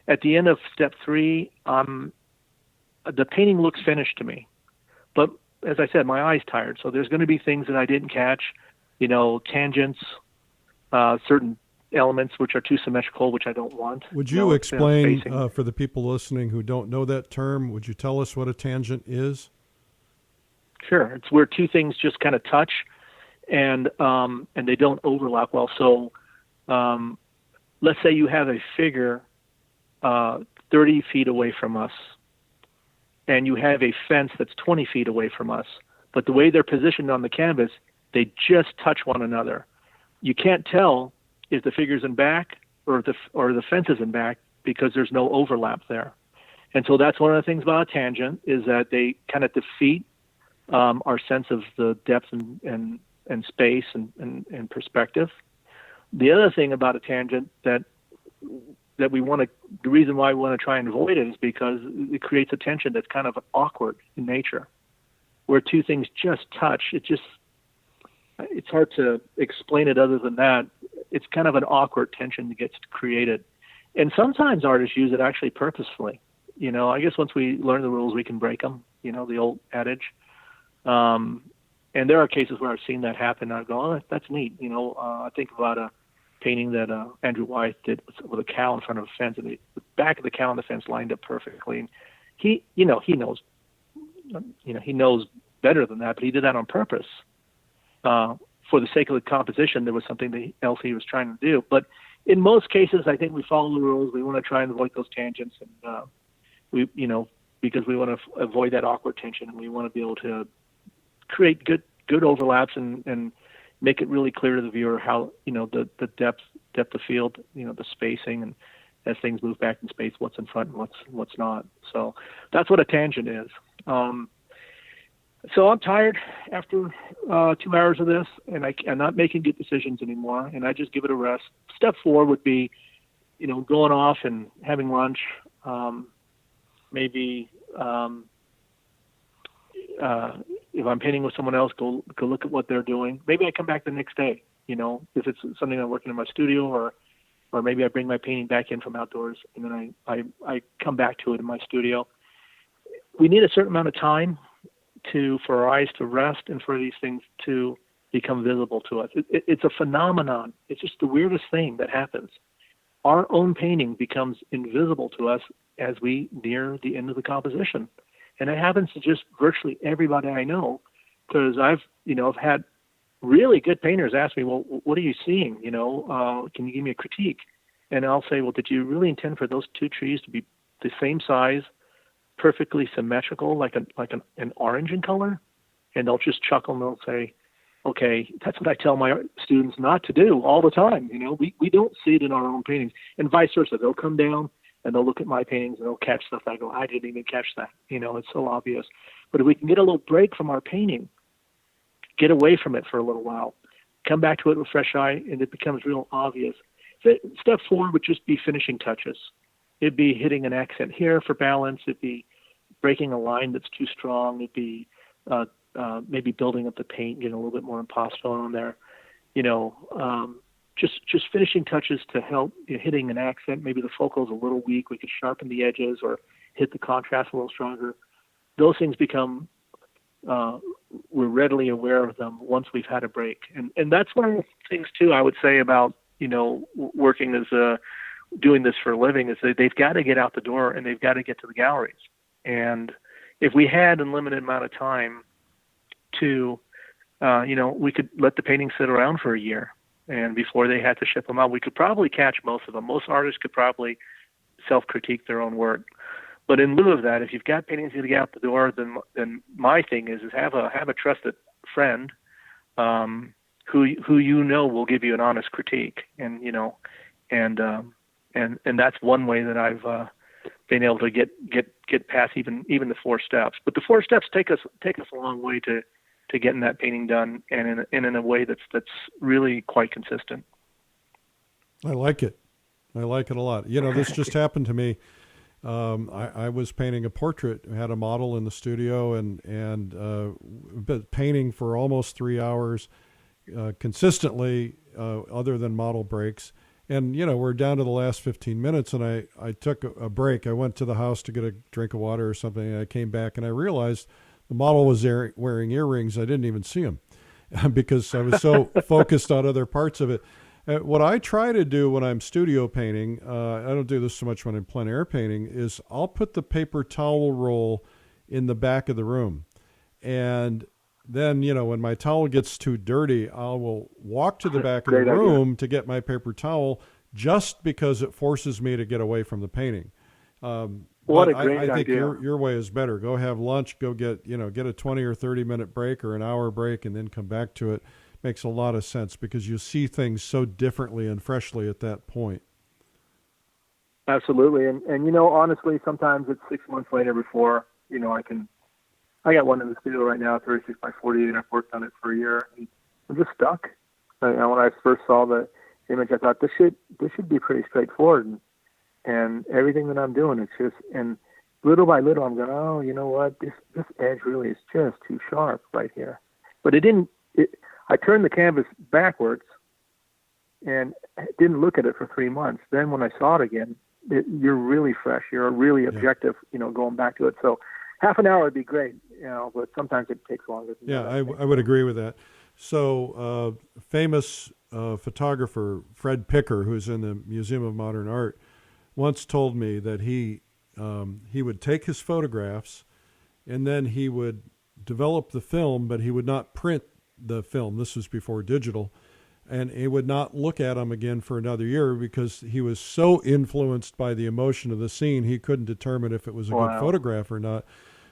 at the end of step 3, the painting looks finished to me. But as I said, my eye's tired, so there's going to be things that I didn't catch, tangents, certain elements which are too symmetrical, which I don't want. Would you explain for the people listening who don't know that term? Would you tell us what a tangent is? Sure. It's where two things just kind of touch, and they don't overlap well. So, let's say you have a figure 30 feet away from us, and you have a fence that's 20 feet away from us. But the way they're positioned on the canvas, they just touch one another. You can't tell if the figure's in back or the fence is in back because there's no overlap there. And so that's one of the things about a tangent, is that they kind of defeat our sense of the depth and space and perspective. The other thing about a tangent that we want to, the reason why we want to try and avoid it is because it creates a tension that's kind of awkward in nature, where two things just touch. It's hard to explain it other than that. It's kind of an awkward tension that gets created. And sometimes artists use it actually purposefully. I guess once we learn the rules, we can break them, the old adage. And there are cases where I've seen that happen. I go, oh, that's neat. I think about a painting that Andrew Wyeth did with a cow in front of a fence, and the back of the cow and the fence lined up perfectly. And he knows better than that, but he did that on purpose. For the sake of the composition, there was something else he was trying to do. But in most cases, I think we follow the rules. We want to try and avoid those tangents, and because we want to avoid that awkward tension, and we want to be able to create good overlaps and make it really clear to the viewer how the depth of field, the spacing, and as things move back in space, what's in front and what's not. So that's what a tangent is. So I'm tired after 2 hours of this, and I'm not making good decisions anymore, and I just give it a rest. Step 4 would be, going off and having lunch, maybe if I'm painting with someone else, go look at what they're doing. Maybe I come back the next day, if it's something I'm working in my studio, or maybe I bring my painting back in from outdoors, and then I come back to it in my studio. We need a certain amount of time for our eyes to rest and for these things to become visible to us. It's a phenomenon. It's just the weirdest thing that happens. Our own painting becomes invisible to us as we near the end of the composition. And it happens to just virtually everybody I know, because I've had really good painters ask me, well, what are you seeing? Can you give me a critique? And I'll say, well, did you really intend for those two trees to be the same size, perfectly symmetrical, like an orange in color? And they'll just chuckle and they'll say, okay, that's what I tell my students not to do all the time. We don't see it in our own paintings, and vice versa. They'll come down and they'll look at my paintings and they'll catch stuff. I go, I didn't even catch that. It's so obvious. But if we can get a little break from our painting, get away from it for a little while, come back to it with fresh eye, and it becomes real obvious. Step 4 would just be finishing touches. It'd be hitting an accent here for balance. It'd be breaking a line that's too strong. It'd be maybe building up the paint, getting a little bit more impasto on there. Just finishing touches to help, hitting an accent. Maybe the focal is a little weak. We could sharpen the edges or hit the contrast a little stronger. Those things become, we're readily aware of them once we've had a break. And that's one of the things, too, I would say about, working as doing this for a living, is that they've got to get out the door and they've got to get to the galleries. And if we had a limited amount of time to, we could let the paintings sit around for a year. And before they had to ship them out, we could probably catch most of them. Most artists could probably self-critique their own work. But in lieu of that, if you've got paintings to get out the door, then my thing is have a trusted friend who will give you an honest critique. And and that's one way that I've been able to get past even the 4 steps. But the 4 steps take us a long way to getting that painting done, and in a way that's really quite consistent. I like it. I like it a lot. This just happened to me. I was painting a portrait, had a model in the studio, and been painting for almost 3 hours consistently, other than model breaks. And, we're down to the last 15 minutes, and I took a break. I went to the house to get a drink of water or something, and I came back, and I realized the model was wearing earrings. I didn't even see them because I was so focused on other parts of it. What I try to do when I'm studio painting, I don't do this so much when I'm plein air painting, is I'll put the paper towel roll in the back of the room. And then, when my towel gets too dirty, I will walk to the back of the room to get my paper towel just because it forces me to get away from the painting. What a great I think idea. your way is better. Go have lunch, go get a 20 or 30 minute break or an hour break and then come back to it. Makes a lot of sense because you see things so differently and freshly at that point. Absolutely. And honestly, sometimes it's 6 months later before, I got one in the studio right now, 36 by 48, and I've worked on it for a year. And I'm just stuck. When I first saw the image, I thought this should be pretty straightforward. And everything that I'm doing, it's just, and little by little, I'm going, oh, you know what? This edge really is just too sharp right here. But I turned the canvas backwards and didn't look at it for 3 months. Then when I saw it again, you're really fresh. You're really objective, going back to it. So half an hour would be great, but sometimes it takes longer. I would agree with that. So famous photographer Fred Picker, who's in the Museum of Modern Art, once told me that he would take his photographs and then he would develop the film, but he would not print the film. This was before digital. And he would not look at them again for another year because he was so influenced by the emotion of the scene, he couldn't determine if it was a good photograph or not.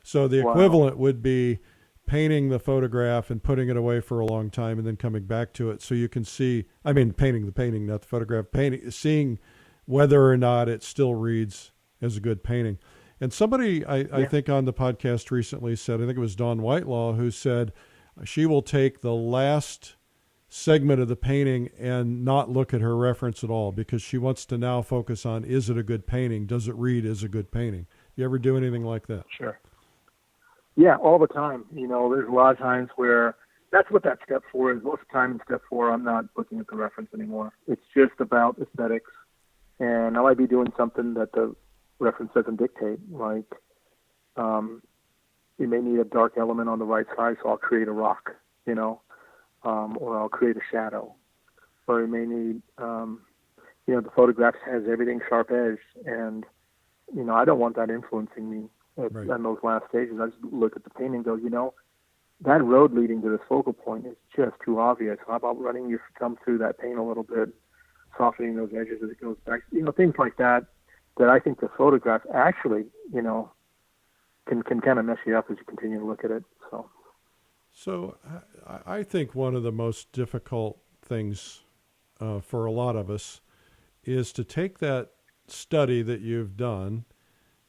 So the equivalent would be painting the photograph and putting it away for a long time and then coming back to it. So you can see, painting the painting, not the photograph, seeing whether or not it still reads as a good painting. And somebody, I think on the podcast recently said, I think it was Dawn Whitelaw, who said she will take the last segment of the painting and not look at her reference at all because she wants to now focus on, is it a good painting? Does it read as a good painting? You ever do anything like that? Sure. Yeah, all the time. There's a lot of times where that's what that step 4 is. Most of the time in step 4, I'm not looking at the reference anymore. It's just about aesthetics. And I might be doing something that the reference doesn't dictate, like you may need a dark element on the right side, so I'll create a rock, or I'll create a shadow. Or you may need, the photograph has everything sharp edged, and, I don't want that influencing me on those last stages. I just look at the painting and go, that road leading to this focal point is just too obvious. How about running your thumb through that paint a little bit, softening those edges as it goes back, things like that I think the photograph actually, can kind of mess you up as you continue to look at it. So I think one of the most difficult things for a lot of us is to take that study that you've done,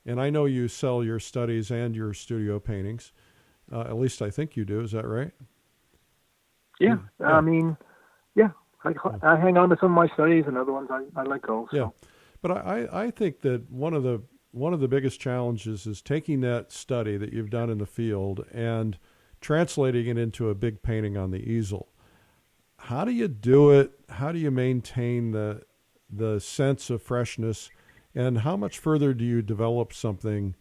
and I know you sell your studies and your studio paintings, at least I think you do. Is that right? Yeah. I hang on to some of my studies, and other ones I let go. So. Yeah, but I think that one of the biggest challenges is taking that study that you've done in the field and translating it into a big painting on the easel. How do you do it? How do you maintain the sense of freshness? And how much further do you develop something?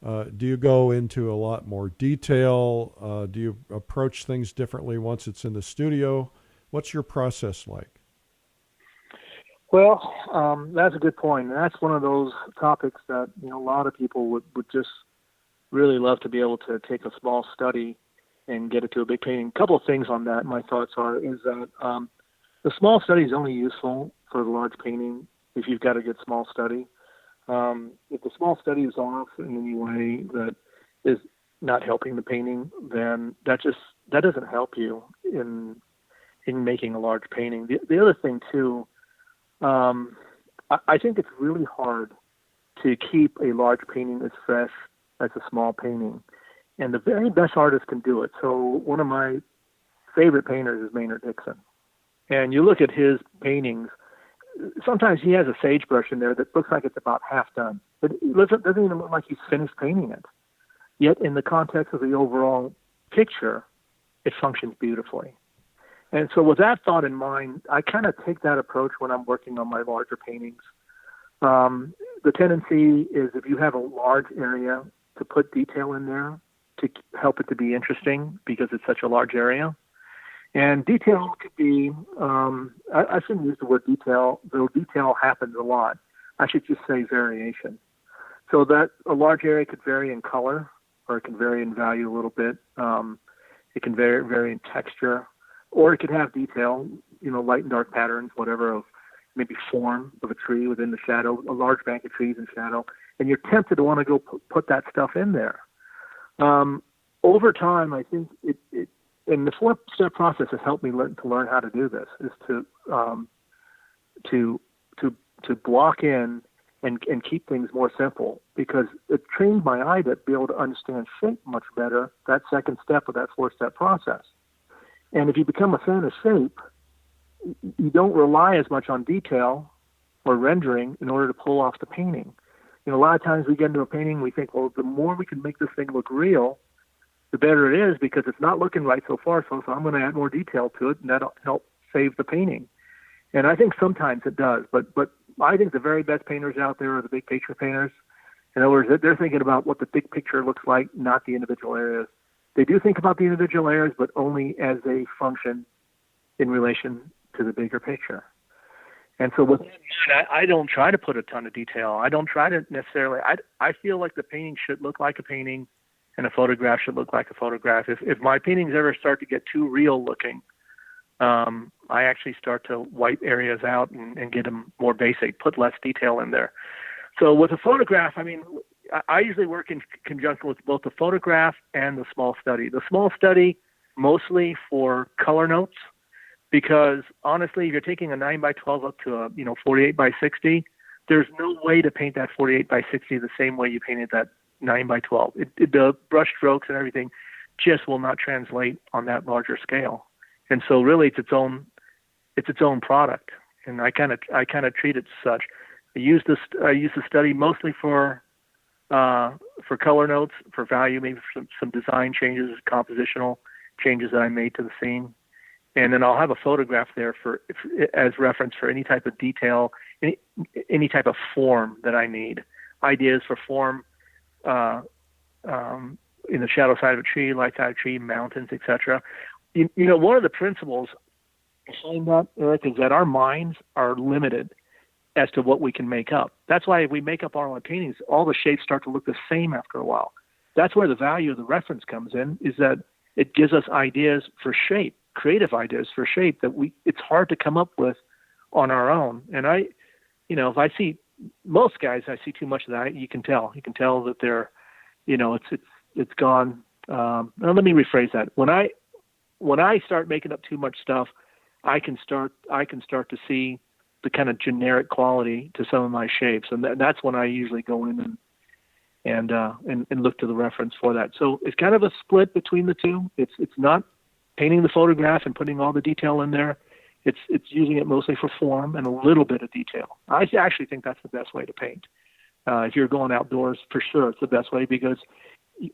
Do you go into a lot more detail? Do you approach things differently once it's in the studio? What's your process like? Well, that's a good point. And that's one of those topics that, a lot of people would just really love to be able to take a small study and get it to a big painting. A couple of things on that. My thoughts is that the small study is only useful for the large painting if you've got a good small study. If the small study is off in any way that is not helping the painting, then that doesn't help you in making a large painting. The other thing too, I think it's really hard to keep a large painting as fresh as a small painting, and the very best artists can do it. So one of my favorite painters is Maynard Dixon, and you look at his paintings. Sometimes he has a sagebrush in there that looks like it's about half done, but it doesn't even look like he's finished painting it. Yet in the context of the overall picture, it functions beautifully. And so with that thought in mind, I kind of take that approach when I'm working on my larger paintings. The tendency is if you have a large area to put detail in there to help it to be interesting because it's such a large area. And detail could be, I shouldn't use the word detail, though detail happens a lot. I should just say variation. So that a large area could vary in color, or it can vary in value a little bit. It can vary in texture, or it could have detail, light and dark patterns, whatever, of maybe form of a tree within the shadow, a large bank of trees in shadow, and you're tempted to want to go put that stuff in there. Over time, I think and the 4-step process has helped me to learn how to do this, is to block in and keep things more simple, because it trained my eye to be able to understand shape much better, that second step of that 4-step process. And if you become a fan of shape, you don't rely as much on detail or rendering in order to pull off the painting. A lot of times we get into a painting, we think, well, the more we can make this thing look real, the better it is, because it's not looking right so far, so I'm going to add more detail to it, and that'll help save the painting. And I think sometimes it does, but I think the very best painters out there are the big picture painters. In other words, they're thinking about what the big picture looks like, not the individual areas. They do think about the individual areas, but only as they function in relation to the bigger picture. And so with that in mind, I don't try to put a ton of detail. I don't try to necessarily, I feel like the painting should look like a painting and a photograph should look like a photograph. If my paintings ever start to get too real looking, I actually start to wipe areas out and get them more basic, put less detail in there. So with a photograph, I usually work in conjunction with both the photograph and the small study. The small study mostly for color notes, because honestly, if you're taking a 9x12 up to a 48x60, there's no way to paint that 48x60 the same way you painted that 9x12. The brush strokes and everything just will not translate on that larger scale. And so really it's its own product. And I kind of treat it as such. I use the study mostly for color notes, for value, maybe for some design changes, compositional changes that I made to the scene. And then I'll have a photograph there as reference for any type of detail, any type of form that I need. Ideas for form in the shadow side of a tree, light side of a tree, mountains, etc. One of the principles behind that, Eric, is that our minds are limited as to what we can make up. That's why if we make up our own paintings, all the shapes start to look the same after a while. That's where the value of the reference comes in, is that it gives us ideas for shape, creative ideas for shape that it's hard to come up with on our own. And if I see most guys, I see too much of that. You can tell that they're, it's gone. Now let me rephrase that. When I start making up too much stuff, I can start to see the kind of generic quality to some of my shapes, and that's when I usually go in and look to the reference for that. So it's kind of a split between the two. It's not painting the photograph and putting all the detail in there. It's using it mostly for form and a little bit of detail. I actually think that's the best way to paint. If you're going outdoors, for sure, it's the best way, because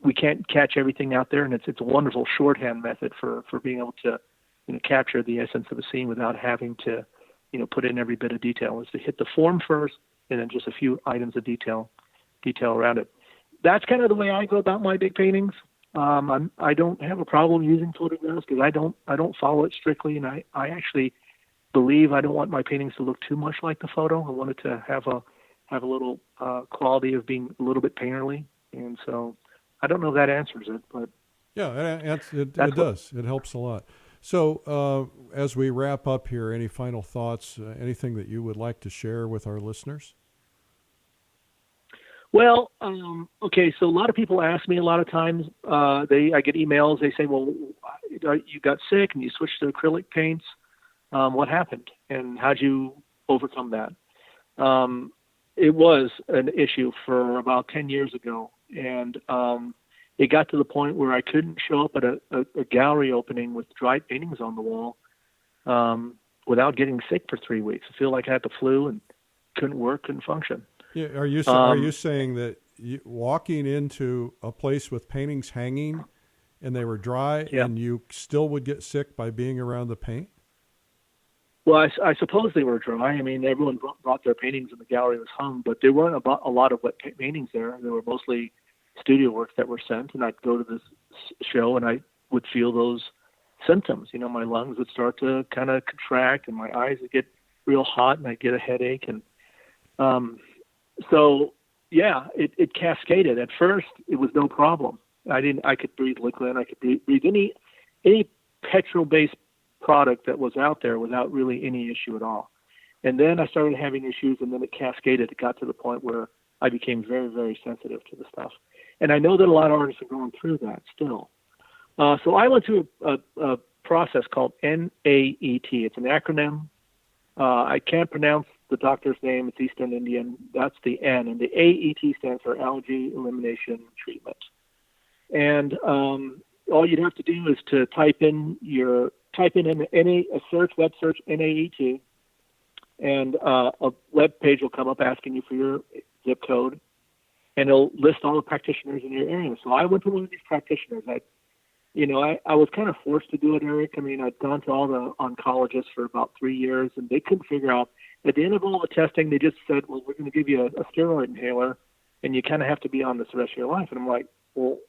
we can't catch everything out there, and it's a wonderful shorthand method for being able to capture the essence of a scene without having to put in every bit of detail. Is to hit the form first, and then just a few items of detail around it. That's kind of the way I go about my big paintings. I don't have a problem using photographs, because I don't follow it strictly, and I actually believe I don't want my paintings to look too much like the photo. I want it to have a little quality of being a little bit painterly, and so I don't know if that answers it, but yeah, it does. It helps a lot. So as we wrap up here, any final thoughts, anything that you would like to share with our listeners? Well, okay, so a lot of people ask me a lot of times, I get emails, they say, well, you got sick and you switched to acrylic paints. What happened? And how'd you overcome that? It was an issue for about 10 years ago. And it got to the point where I couldn't show up at a gallery opening with dry paintings on the wall without getting sick for 3 weeks. I feel like I had the flu and couldn't work, couldn't function. Yeah, are you saying that walking into a place with paintings hanging and they were dry, yeah, and you still would get sick by being around the paint? Well, I suppose they were dry. I mean, everyone brought their paintings and the gallery was hung, but there weren't a lot of wet paintings there. There were mostly studio works that were sent, and I'd go to this show and I would feel those symptoms. My lungs would start to kind of contract, and my eyes would get real hot, and I'd get a headache. And it cascaded. At first, it was no problem. I could breathe liquid. I could breathe any petrol-based product that was out there without really any issue at all. And then I started having issues, and then it cascaded. It got to the point where I became very, very sensitive to the stuff. And I know that a lot of artists are going through that still. So I went through a process called NAET. It's an acronym. I can't pronounce the doctor's name. It's Eastern Indian. That's the N. And the AET stands for Allergy Elimination Treatment. And all you'd have to do is to type in a web search NAET, and a web page will come up asking you for your zip code, and it'll list all the practitioners in your area. So I went to one of these practitioners. I was kind of forced to do it, Eric. I mean, I'd gone to all the oncologists for about 3 years, and they couldn't figure out. At the end of all the testing, they just said, well, we're going to give you a steroid inhaler, and you kind of have to be on this the rest of your life. And I'm like, well,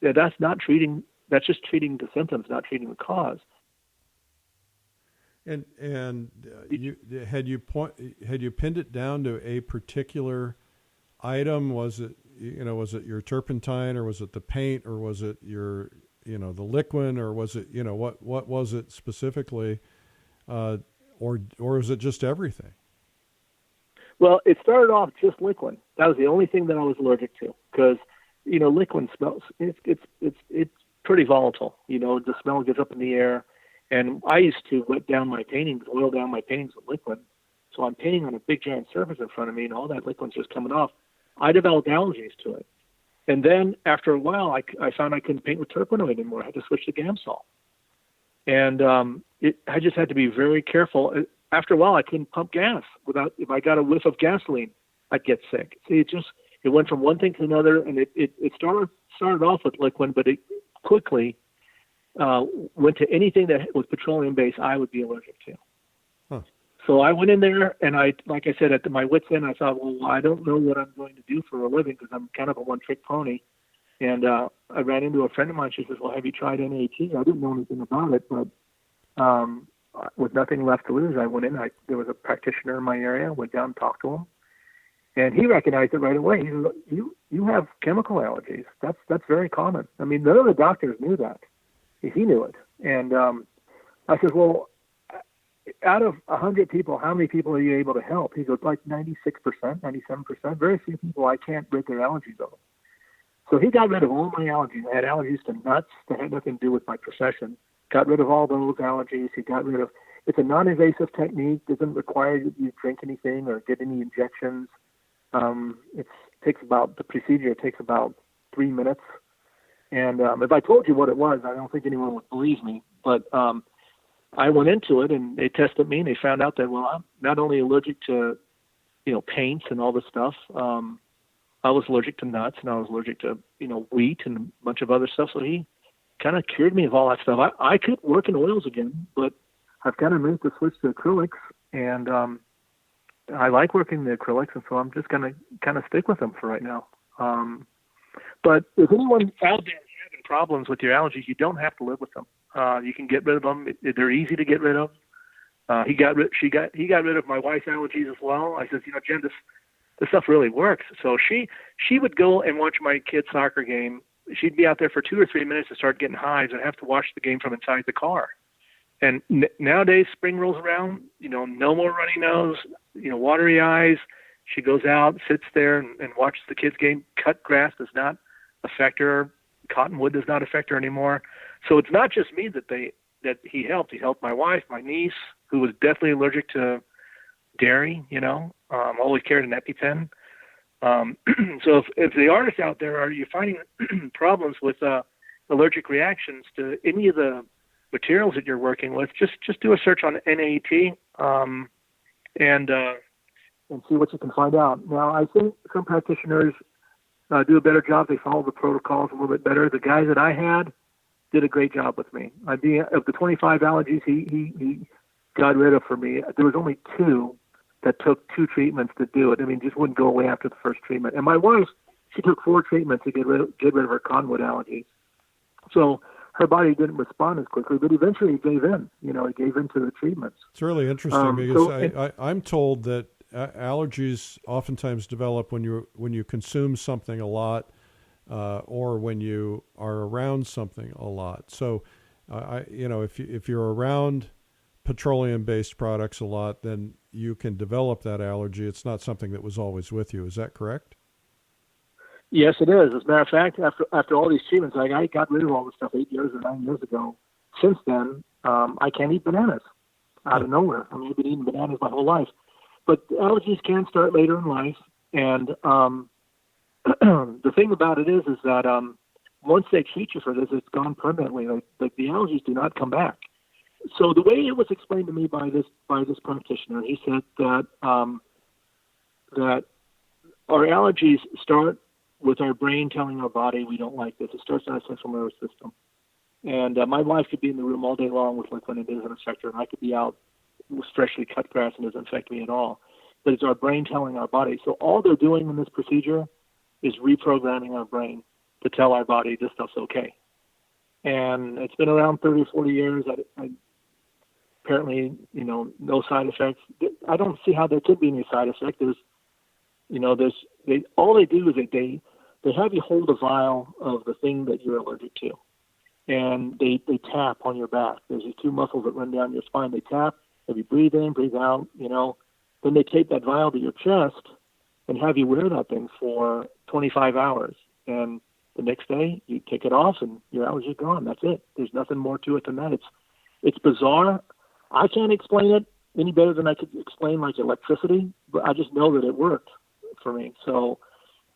that's not treating. That's just treating the symptoms, not treating the cause. And had you pinned it down to a particular item? Was it your turpentine, or was it the paint, or was it your the liquid, or was it what was it specifically, or was it just everything? Well, it started off just liquid. That was the only thing that I was allergic to, because liquid smells. It's pretty volatile. The smell gets up in the air. And I used to oil down my paintings with liquid. So I'm painting on a big giant surface in front of me, and all that liquid's just coming off. I developed allergies to it. And then after a while, I found I couldn't paint with turpenoid anymore. I had to switch to Gamsol. And I just had to be very careful. After a while, I couldn't pump gas if I got a whiff of gasoline, I'd get sick. See, it went from one thing to another, and it started off with liquid, but it quickly went to anything that was petroleum-based I would be allergic to. Huh. So I went in there, and like I said, at my wit's end, I thought, well, I don't know what I'm going to do for a living, because I'm kind of a one-trick pony. And I ran into a friend of mine. She says, well, have you tried NAT? I didn't know anything about it, but with nothing left to lose, I went in. There was a practitioner in my area. Went down and talked to him. And he recognized it right away. He said, you have chemical allergies. That's very common. I mean, none of the doctors knew that. He knew it. And I said, well, out of 100 people, how many people are you able to help? He goes, like 96%, 97%. Very few people I can't rid their allergies of. So he got rid of all my allergies. I had allergies to nuts that had nothing to do with my profession. Got rid of all those allergies. He got rid of, it's a non-invasive technique. Doesn't require you drink anything or get any injections. The procedure takes about 3 minutes. And if I told you what it was, I don't think anyone would believe me. But I went into it, and they tested me, and they found out that, well, I'm not only allergic to, paints and all this stuff. I was allergic to nuts, and I was allergic to, wheat and a bunch of other stuff. So he kind of cured me of all that stuff. I could work in oils again, but I've kind of moved to switch to acrylics, and I like working the acrylics, and so I'm just going to kind of stick with them for right now. But if anyone out there is having problems with your allergies, you don't have to live with them. You can get rid of them. They're easy to get rid of. He got rid of my wife's allergies as well. I said, Jen, this stuff really works. So she would go and watch my kid's soccer game. She'd be out there for 2 or 3 minutes and start getting hives. I'd have to watch the game from inside the car. And nowadays, spring rolls around, no more runny nose, watery eyes. She goes out, sits there, and watches the kids' game. Cut grass does not affect her. Cottonwood does not affect her anymore. So it's not just me that he helped. He helped my wife, my niece, who was deathly allergic to dairy. Always carried an EpiPen. So if the artists out there are you finding problems with allergic reactions to any of the materials that you're working with, just do a search on NAT and see what you can find out. Now, I think some practitioners do a better job. They follow the protocols a little bit better. The guy that I had did a great job with me. Of the 25 allergies he got rid of for me, there was only 2 that took 2 treatments to do it. I mean, just wouldn't go away after the first treatment. And my wife, she took 4 treatments to get rid of her cottonwood allergies. So her body didn't respond as quickly, but eventually it gave in. It gave in to the treatments. It's really interesting because I'm told that allergies oftentimes develop when you consume something a lot, or when you are around something a lot. So, if you're around petroleum-based products a lot, then you can develop that allergy. It's not something that was always with you. Is that correct? Yes, it is. As a matter of fact, after all these treatments, I got rid of all this stuff 8 years or 9 years ago. Since then, I can't eat bananas out of nowhere. I mean, I've been eating bananas my whole life. But allergies can start later in life. And the thing about it is that once they treat you for this, it's gone permanently. Like the allergies do not come back. So the way it was explained to me by this practitioner, he said that that our allergies start with our brain telling our body we don't like this. It starts in our central nervous system. And my wife could be in the room all day long with when it doesn't affect her, and I could be out with freshly cut grass and it doesn't affect me at all. But it's our brain telling our body. So all they're doing in this procedure is reprogramming our brain to tell our body this stuff's okay. And it's been around 30 or 40 years. I apparently, no side effects. I don't see how there could be any side effect. All they do is they have you hold a vial of the thing that you're allergic to, and they tap on your back. There's these two muscles that run down your spine. They tap, have you breathe in, breathe out, Then they tape that vial to your chest and have you wear that thing for 25 hours. And the next day you take it off and your allergy's gone. That's it. There's nothing more to it than that. It's bizarre. I can't explain it any better than I could explain like electricity, but I just know that it worked for me. So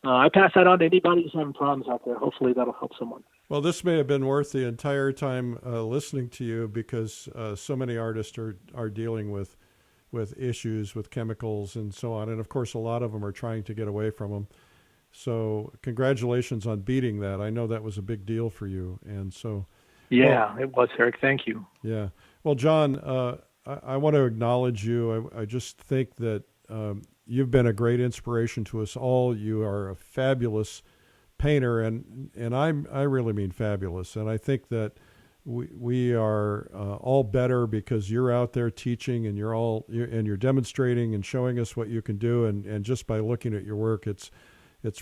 I pass that on to anybody who's having problems out there. Hopefully that'll help someone. Well, this may have been worth the entire time listening to you, because so many artists are dealing with issues with chemicals and so on. And of course, a lot of them are trying to get away from them. So congratulations on beating that. I know that was a big deal for you. And so. Yeah, it was, Eric. Thank you. Yeah. Well, John, I want to acknowledge you. I just think that you've been a great inspiration to us all. You are a fabulous painter, and I really mean fabulous. And I think that we are all better because you're out there teaching, and you're demonstrating and showing us what you can do. And just by looking at your work, it's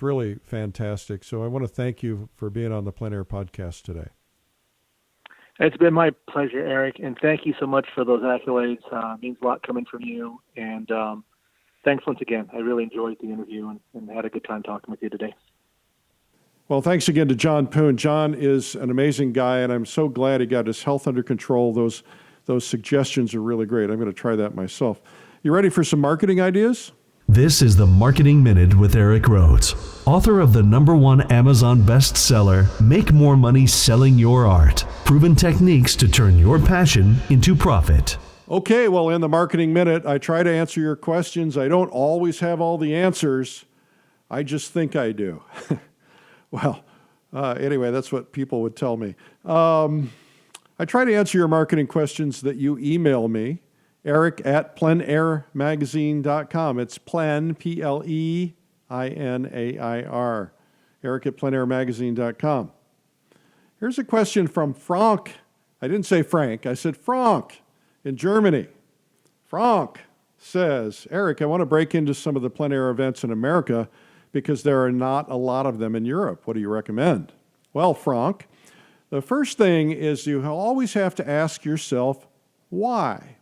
really fantastic. So I want to thank you for being on the PleinAir podcast today. It's been my pleasure, Eric, and thank you so much for those accolades. It means a lot coming from you. And thanks once again. I really enjoyed the interview and had a good time talking with you today. Well, thanks again to John Poon. John is an amazing guy, and I'm so glad he got his health under control. Those suggestions are really great. I'm going to try that myself. You ready for some marketing ideas? This is the Marketing Minute with Eric Rhodes, author of the #1 Amazon bestseller, Make More Money Selling Your Art, Proven Techniques to Turn Your Passion into Profit. Okay, well, in the Marketing Minute, I try to answer your questions. I don't always have all the answers. I just think I do. Well, anyway, that's what people would tell me. I try to answer your marketing questions that you email me, Eric@PleinAirMagazine.com. It's Plein, Pleinair, Eric@PleinAirMagazine.com. Here's a question from Frank. I didn't say Frank, I said Frank in Germany. Frank says, Eric, I want to break into some of the PleinAir events in America because there are not a lot of them in Europe. What do you recommend? Well, Frank, the first thing is you always have to ask yourself, why?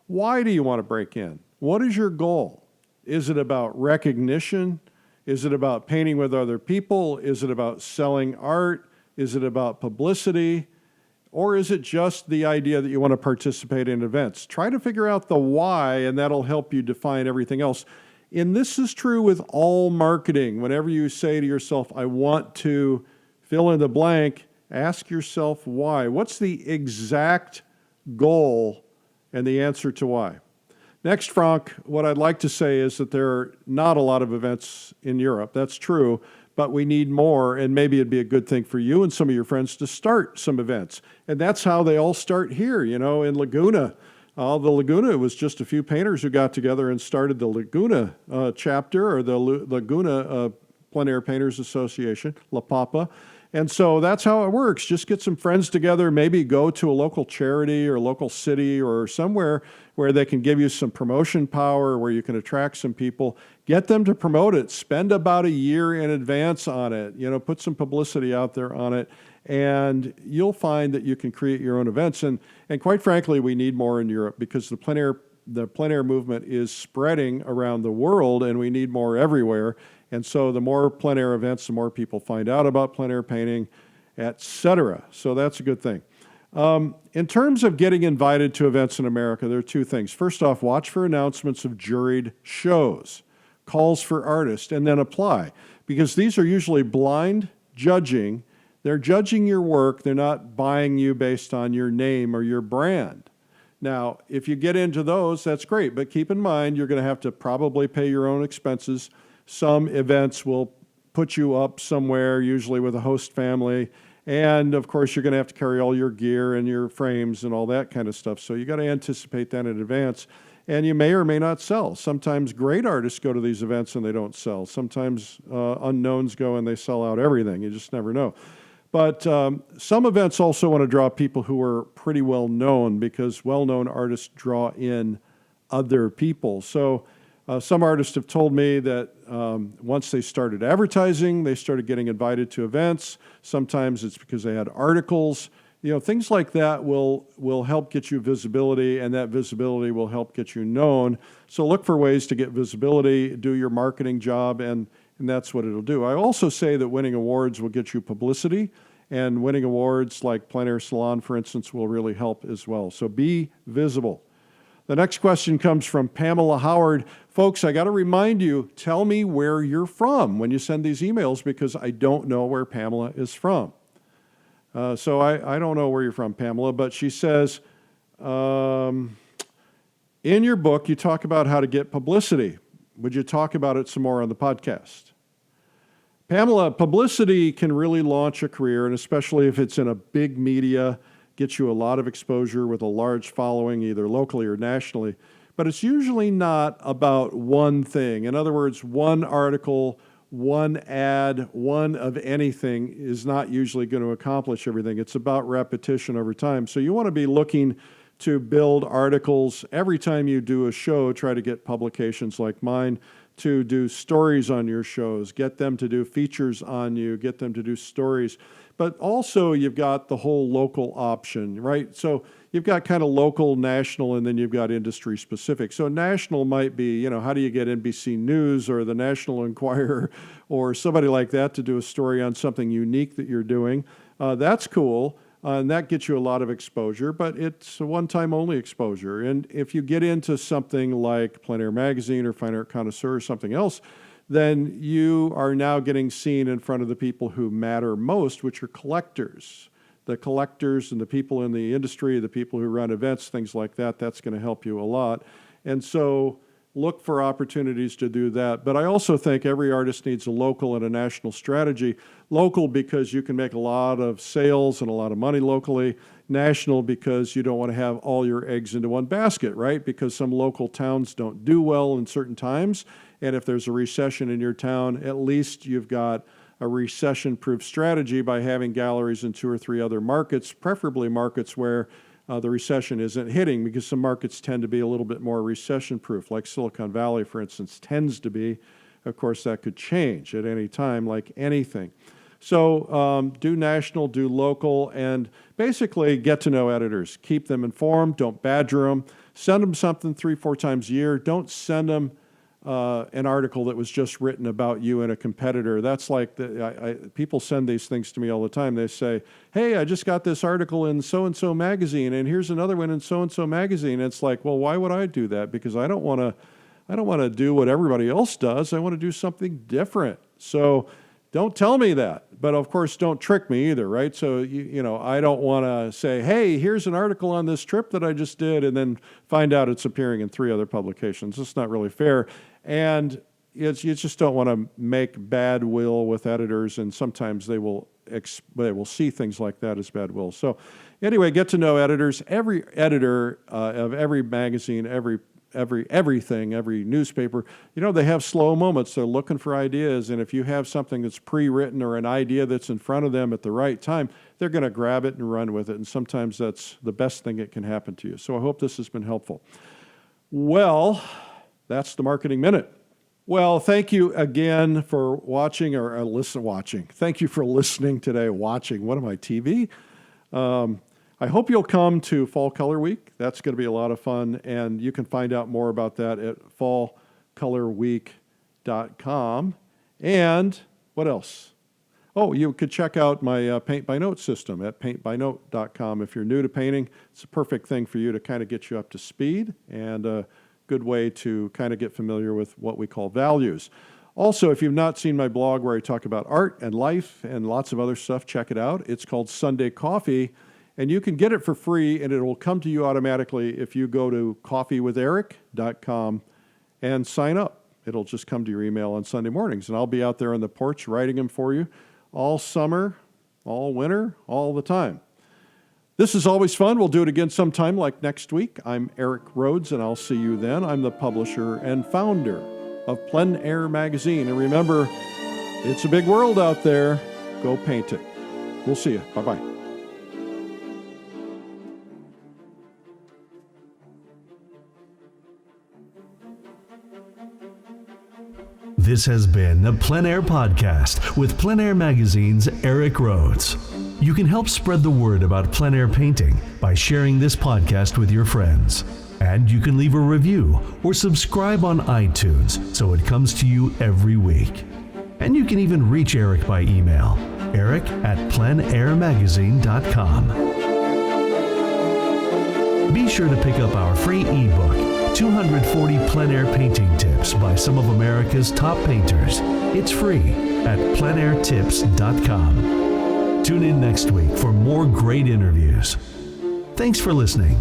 Why do you want to break in? What is your goal? Is it about recognition? Is it about painting with other people? Is it about selling art? Is it about publicity? Or is it just the idea that you want to participate in events? Try to figure out the why, and that'll help you define everything else. And this is true with all marketing. Whenever you say to yourself, I want to fill in the blank, ask yourself why. What's the exact goal and the answer to why? Next, Frank, what I'd like to say is that there are not a lot of events in Europe. That's true, but we need more, and maybe it'd be a good thing for you and some of your friends to start some events. And that's how they all start here, in Laguna. The Laguna was just a few painters who got together and started the Laguna chapter, or the Laguna PleinAir Painters Association, La Papa. And so that's how it works. Just get some friends together, maybe go to a local charity or local city or somewhere where they can give you some promotion power, where you can attract some people. Get them to promote it. Spend about a year in advance on it. Put some publicity out there on it, and you'll find that you can create your own events. And quite frankly, we need more in Europe because the plein air movement is spreading around the world, and we need more everywhere. And so the more plein air events, the more people find out about plein air painting, etc. So that's a good thing. In terms of getting invited to events in America, there are two things. First off, watch for announcements of juried shows, calls for artists, and then apply. Because these are usually blind judging. They're judging your work. They're not buying you based on your name or your brand. Now, if you get into those, that's great. But keep in mind, you're going to have to probably pay your own expenses. Some events will put you up somewhere, usually with a host family. And of course, you're going to have to carry all your gear and your frames and all that kind of stuff. So you got to anticipate that in advance. And you may or may not sell. Sometimes great artists go to these events and they don't sell. Sometimes unknowns go and they sell out everything. You just never know. But some events also want to draw people who are pretty well known, because well-known artists draw in other people. So some artists have told me that once they started advertising, they started getting invited to events. Sometimes it's because they had articles. Things like that will help get you visibility, and that visibility will help get you known. So look for ways to get visibility, do your marketing job, and that's what it'll do. I also say that winning awards will get you publicity, and winning awards like Plein Air Salon, for instance, will really help as well. So be visible. The next question comes from Pamela Howard. Folks, I got to remind you, tell me where you're from when you send these emails, because I don't know where Pamela is from. So I don't know where you're from, Pamela, but she says, in your book, you talk about how to get publicity. Would you talk about it some more on the podcast? Pamela, publicity can really launch a career, and especially if it's in a big media, gets you a lot of exposure with a large following, either locally or nationally. But it's usually not about one thing. In other words, one article, one ad, one of anything is not usually going to accomplish everything. It's about repetition over time. So you want to be looking to build articles. Every time you do a show, try to get publications like mine to do stories on your shows, get them to do features on you, get them to do stories. But also you've got the whole local option, right? So you've got kind of local, national, and then you've got industry specific. So national might be, how do you get NBC News or the National Enquirer or somebody like that to do a story on something unique that you're doing? That's cool. And that gets you a lot of exposure, but it's a one-time only exposure. And if you get into something like Plein Air Magazine or Fine Art Connoisseur or something else, then you are now getting seen in front of the people who matter most, which are collectors. The collectors and the people in the industry, the people who run events, things like that, that's going to help you a lot. And so look for opportunities to do that. But I also think every artist needs a local and a national strategy. Local because you can make a lot of sales and a lot of money locally. National because you don't want to have all your eggs into one basket, right? Because some local towns don't do well in certain times. And if there's a recession in your town, at least you've got a recession-proof strategy by having galleries in 2 or 3 other markets, preferably markets where the recession isn't hitting, because some markets tend to be a little bit more recession-proof, like Silicon Valley, for instance, tends to be. Of course, that could change at any time, like anything. So do national, do local, and basically get to know editors. Keep them informed. Don't badger them. Send them something 3-4 times a year. Don't send them an article that was just written about you and a competitor. That's like, people send these things to me all the time. They say, hey, I just got this article in so-and-so magazine, and here's another one in so-and-so magazine. And it's like, well, why would I do that? Because I don't want to do what everybody else does. I want to do something different. So don't tell me that. But of course, don't trick me either, right? So, I don't want to say, hey, here's an article on this trip that I just did, and then find out it's appearing in 3 other publications. It's not really fair. And you just don't want to make bad will with editors, and sometimes they will see things like that as bad will. So anyway, get to know editors. Every editor of every magazine, every everything, every newspaper, they have slow moments. They're looking for ideas. And if you have something that's pre-written or an idea that's in front of them at the right time, they're going to grab it and run with it. And sometimes that's the best thing that can happen to you. So I hope this has been helpful. Well, that's the Marketing Minute. Well, thank you again for watching or watching. Thank you for listening today, watching. What am I, TV? I hope you'll come to Fall Color Week. That's going to be a lot of fun, and you can find out more about that at fallcolorweek.com. And what else? Oh, you could check out my Paint by Note system at paintbynote.com. If you're new to painting, it's a perfect thing for you to kind of get you up to speed, and a good way to kind of get familiar with what we call values. Also, if you've not seen my blog where I talk about art and life and lots of other stuff, check it out. It's called Sunday Coffee, and you can get it for free, and it will come to you automatically if you go to coffeewitheric.com and sign up. It'll just come to your email on Sunday mornings, and I'll be out there on the porch writing them for you all summer, all winter, all the time. This is always fun. We'll do it again sometime like next week. I'm Eric Rhodes, and I'll see you then. I'm the publisher and founder of PleinAir magazine. And remember, it's a big world out there. Go paint it. We'll see you. Bye-bye. This has been the PleinAir Podcast with PleinAir Magazine's Eric Rhodes. You can help spread the word about plein air painting by sharing this podcast with your friends. And you can leave a review or subscribe on iTunes so it comes to you every week. And you can even reach Eric by email, eric@pleinairmagazine.com. Be sure to pick up our free ebook, 240 plein air painting tips by some of America's top painters. It's free at pleinairtips.com. Tune in next week for more great interviews. Thanks for listening.